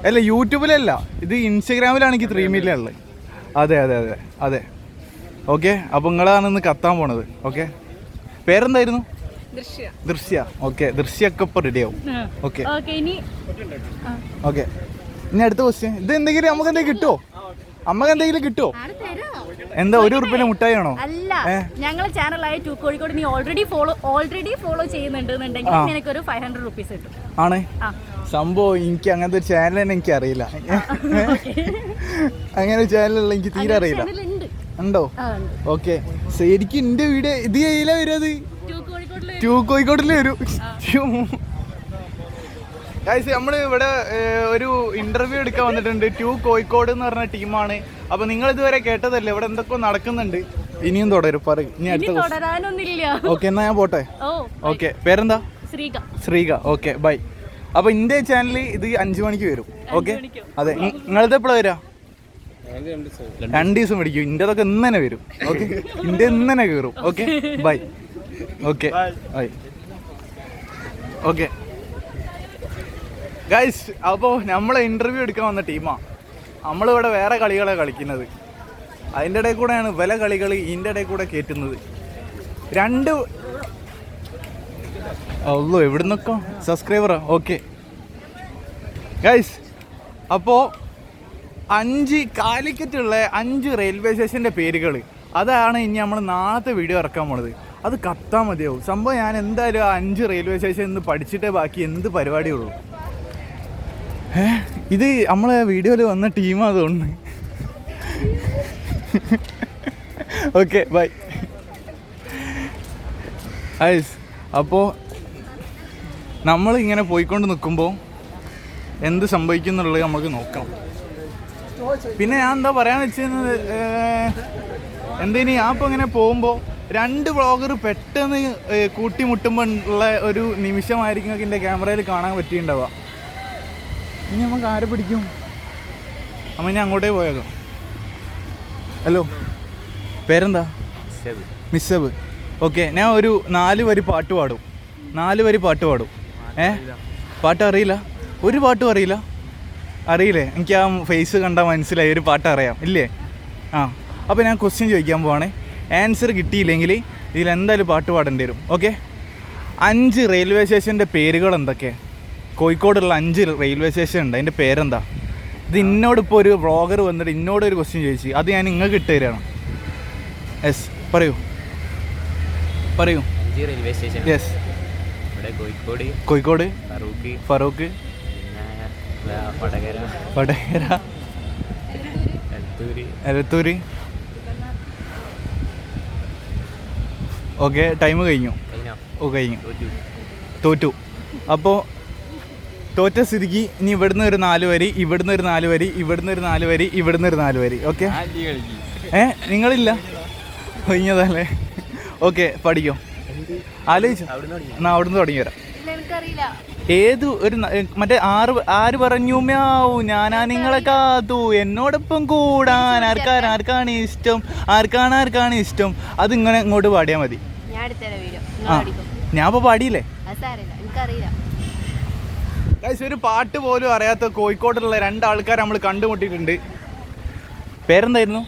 Speaker 1: അല്ല യൂട്യൂബിലല്ല, ഇത് ഇൻസ്റ്റഗ്രാമിലാണ് എനിക്ക് 3 മില്യൺ ഉള്ളത്. അതെ അതെ അതെ അതെ. ഓക്കെ, അപ്പൊ നിങ്ങളാണ് ഇന്ന് കത്താൻ പോണത്. ഓക്കെ, പേരെന്തായിരുന്നു? ദൃശ്യ. ഓക്കെ, ദൃശ്യൊക്കെ ഇപ്പൊ റെഡി ആവും. Okay okay. ഇനി അടുത്ത ക്വസ്റ്റ്യൻ. ഇത് എന്തെങ്കിലും നമുക്ക് എന്തെങ്കിലും കിട്ടുമോ? അമ്മക്ക് എന്തെങ്കിലും കിട്ടുമോ? എന്താ, 1 ഉറുപ്പിന്റെ മുട്ടായി ആണോ?
Speaker 5: അല്ല, ഞങ്ങളെ ചാനലായ ടു കോഴിക്കോട് നീ ഓൾറെഡി ഫോളോ ചെയ്യുന്നുണ്ടെന്നുണ്ടെങ്കിൽ നിനക്കൊരു 500 റുപ്പീസ് കിട്ടും.
Speaker 1: ആണ് സംഭവം. എനിക്ക് അങ്ങനത്തെ ഒരു ചാനൽ തന്നെ എനിക്ക് അറിയില്ല. അങ്ങനെ ചാനലുള്ള എനിക്ക് തീരെ അറിയില്ല. ഉണ്ടോ? ഓക്കെ, ശരിക്കും എന്റെ വീഡിയോ ഇത് ചെയ്യില്ല വരുന്നത് ടു കോഴിക്കോട്ടിൽ വരും. നമ്മൾ ഇവിടെ ഒരു ഇന്റർവ്യൂ എടുക്കാൻ വന്നിട്ടുണ്ട്. ടു കോഴിക്കോട് എന്ന് പറഞ്ഞ ടീമാണ്. അപ്പൊ നിങ്ങൾ ഇതുവരെ കേട്ടതല്ലേ, ഇവിടെ എന്തൊക്കെ നടക്കുന്നുണ്ട്. ഇനിയും തുടരും, പറയും. ഇനി അടുത്ത ഓക്കെ, എന്നാ ഞാൻ പോട്ടെ. ഓക്കെ, പേരെന്താ? ശ്രീക. Okay, bye. അപ്പൊ ഇന്റെ ചാനൽ ഇത് 5 മണിക്ക് വരും. ഓക്കെ, അതെ. നിങ്ങളത് എപ്പോഴാ വരാ? 2 ദിവസം പിടിക്കും. ഇന്റേതൊക്കെ ഇന്ന് തന്നെ വരും. ഓക്കെ, ഇന്ത്യ ഇന്ന് തന്നെ കയറും. Okay, bye. Okay bye. Okay guys, അപ്പോൾ നമ്മളെ ഇൻ്റർവ്യൂ എടുക്കാൻ വന്ന ടീമാണ്. നമ്മളിവിടെ വേറെ കളികളാണ് കളിക്കുന്നത്. അതിൻ്റെ ഇടയിൽ കൂടെയാണ് വില കളികൾ ഇതിൻ്റെ ഇടയിൽ കൂടെ കയറ്റുന്നത്. 2 ഉള്ളൂ എവിടെ നിന്നൊക്കെ സബ്സ്ക്രൈബറാ. ഓക്കെ ഗൈസ്, അപ്പോൾ 5 കാലിക്കറ്റുള്ള 5 റെയിൽവേ സ്റ്റേഷൻ്റെ പേരുകൾ, അതാണ് ഇനി നമ്മൾ നാളത്തെ വീഡിയോ ഇറക്കാൻ പോണത്. അത് കത്താൻ മതിയാവും സംഭവം. ഞാൻ എന്തായാലും 5 റെയിൽവേ സ്റ്റേഷൻ ഇന്ന് പഠിച്ചിട്ടേ ബാക്കി എന്ത് പരിപാടിയുള്ളൂ. ഇത് നമ്മളെ വീഡിയോയിൽ വന്ന ടീമാണ് തോന്നുന്നു. Okay, by. ഐസ്, അപ്പോൾ നമ്മളിങ്ങനെ പോയിക്കൊണ്ട് നിൽക്കുമ്പോൾ എന്ത് സംഭവിക്കുന്നുള്ളത് നമുക്ക് നോക്കാം. പിന്നെ ഞാൻ എന്താ പറയാന്ന് വെച്ചിരുന്നത്, എന്തിനു ഞാൻ ഇപ്പോൾ ഇങ്ങനെ പോകുമ്പോൾ 2 വ്ളോഗർ പെട്ടെന്ന് കൂട്ടിമുട്ടുമ്പോൾ ഉള്ള ഒരു നിമിഷമായിരിക്കും എൻ്റെ ക്യാമറയിൽ കാണാൻ പറ്റിയിട്ടുണ്ടാവുക. ഇനി നമുക്ക് ആരെ പിടിക്കും? അമ്മ ഞാൻ അങ്ങോട്ടേ പോയേക്കാം. ഹലോ, പേരെന്താ? മിസ്സബ്. ഓക്കെ, ഞാൻ ഒരു 4 വരി പാട്ട് പാടും. 4 വരി പാട്ട് പാടും. പാട്ട് അറിയില്ല? ഒരു പാട്ടും അറിയില്ല? അറിയില്ലേ? എനിക്ക് ആ ഫേസ് കണ്ടാൽ മനസ്സിലായി ഒരു പാട്ട് അറിയാം ഇല്ലേ? അപ്പോൾ ഞാൻ ക്വസ്റ്റ്യൻ ചോദിക്കാൻ പോവാണ്. ആൻസർ കിട്ടിയില്ലെങ്കിൽ ഇതിലെന്തായാലും പാട്ട് പാടേണ്ടി വരും. ഓക്കെ, 5 റെയിൽവേ സ്റ്റേഷൻ്റെ പേരുകൾ എന്തൊക്കെ? കോഴിക്കോടുള്ള 5 റെയിൽവേ സ്റ്റേഷൻ ഉണ്ട്, അതിൻ്റെ പേരെന്താ? ഇത് എന്നോടിപ്പോൾ ഒരു വ്ളോഗർ വന്നിട്ട് എന്നോടൊരു ക്വസ്റ്റ്യൻ ചോദിച്ചു. അത് ഞാൻ നിങ്ങൾക്ക് ഇട്ട് തരാണ്. യെസ്, പറയൂ.
Speaker 3: 5 railway station.
Speaker 1: Yes. Kozhikode, Feroke, Vadakara, Elathur. Okay, time കഴിഞ്ഞു. തോറ്റു. അപ്പോൾ തോറ്റ സ്ഥിതിക്ക് ഇനി ഇവിടുന്ന് ഒരു 4 വരി, ഇവിടുന്ന് ഒരു 4 വരി, ഇവിടുന്ന് ഒരു 4 വരി, ഇവിടുന്ന് ഒരു 4 വരി. ഓക്കെ, നിങ്ങളില്ല, കഴിഞ്ഞതല്ലേ? ഓക്കെ, പഠിക്കോ? ആലോചിച്ചു. എന്നാൽ അവിടുന്ന് തുടങ്ങി വരാം. ഏത് ഒരു മറ്റേ ആര് പറഞ്ഞു മ്യാവൂ ഞാനാ നിങ്ങളെ കാത്തു എന്നോടൊപ്പം കൂടാൻ ആർക്കാണ് ഇഷ്ടം അത് ഇങ്ങനെ ഇങ്ങോട്ട് പാടിയാൽ മതി. ഞാൻ ഇപ്പോൾ പാടിയില്ലേ? ഒരു പാട്ട് പോലും അറിയാത്ത കോഴിക്കോട്ടുള്ള 2 ആൾക്കാർ നമ്മൾ കണ്ടുമുട്ടിയിട്ടുണ്ട്. പേരെന്തായിരുന്നു?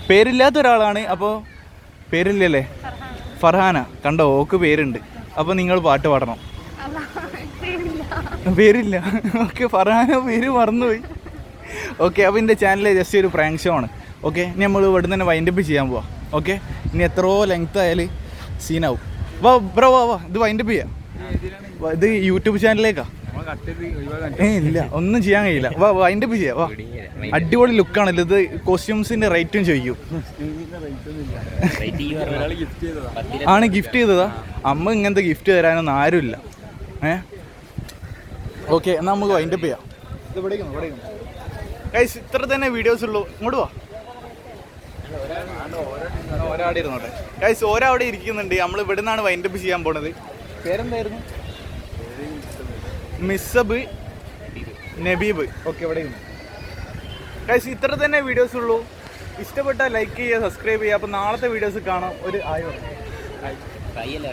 Speaker 1: പേരില്ലാത്ത ഒരാളാണ്. അപ്പോൾ പേരില്ലല്ലേ? ഫർഹാന. കണ്ടോ, ഓക്ക് പേരുണ്ട്. അപ്പോൾ നിങ്ങൾ പാട്ട് പാടണം. പേരില്ല. ഓക്കെ, ഫർഹാന പേര് മറന്നുപോയി. ഓക്കെ, അപ്പോൾ എൻ്റെ ചാനലിൽ ജസ്റ്റ് ഒരു പ്രാങ്ക് ഷോ ആണ്. ഓക്കെ, ഇനി നമ്മൾ ഇവിടെ തന്നെ വൈൻഡപ്പ് ചെയ്യാൻ പോവാം. ഓക്കെ, ഇനി എത്രയോ ലെങ്ത് ആയാൽ സീനാവും. വാ, ഇത് വൈൻഡപ്പ് ചെയ്യാം. ഇത് യൂട്യൂബ് ചാനലിലേക്കാ. ഇല്ല, ഒന്നും ചെയ്യാൻ കഴിയില്ല. വൈൻഡപ്പ് ചെയ്യാം. അടിപൊളി ലുക്കാണല്ലോ ഇത്. കോസ്റ്റ്യൂംസിന്റെ റേറ്റും ചോദിക്കും. ആണ് ഗിഫ്റ്റ് ചെയ്തതാ. അമ്മ ഇങ്ങനത്തെ ഗിഫ്റ്റ് തരാനൊന്നും ആരുമില്ല. ഓക്കെ, എന്നാൽ നമുക്ക് വൈൻഡപ്പ് ചെയ്യാം. ഇത് ഗൈസ് ഇത്ര തന്നെ വീഡിയോസ് ഉള്ളൂ. ഇങ്ങോട്ട് വാ, ഒരാടെ ഇരുന്നോട്ടെ. ഗൈസ് ഒരാവിടെ ഇരിക്കുന്നുണ്ട്. നമ്മൾ ഇവിടെ നിന്നാണ് വൈൻഡപ്പ് ചെയ്യാൻ പോണത്. പേരെന്തായിരുന്നു? മിസ്സബ് നബീബ്. ഓക്കെ, ഇവിടെ ഇരുന്നു. ഗൈസ് ഇത്ര തന്നെ വീഡിയോസ് ഉള്ളൂ. ഇഷ്ടപ്പെട്ടാൽ ലൈക്ക് ചെയ്യുക, സബ്സ്ക്രൈബ് ചെയ്യുക. അപ്പോൾ നാളത്തെ വീഡിയോസ് കാണാം. ഒരു ആയോ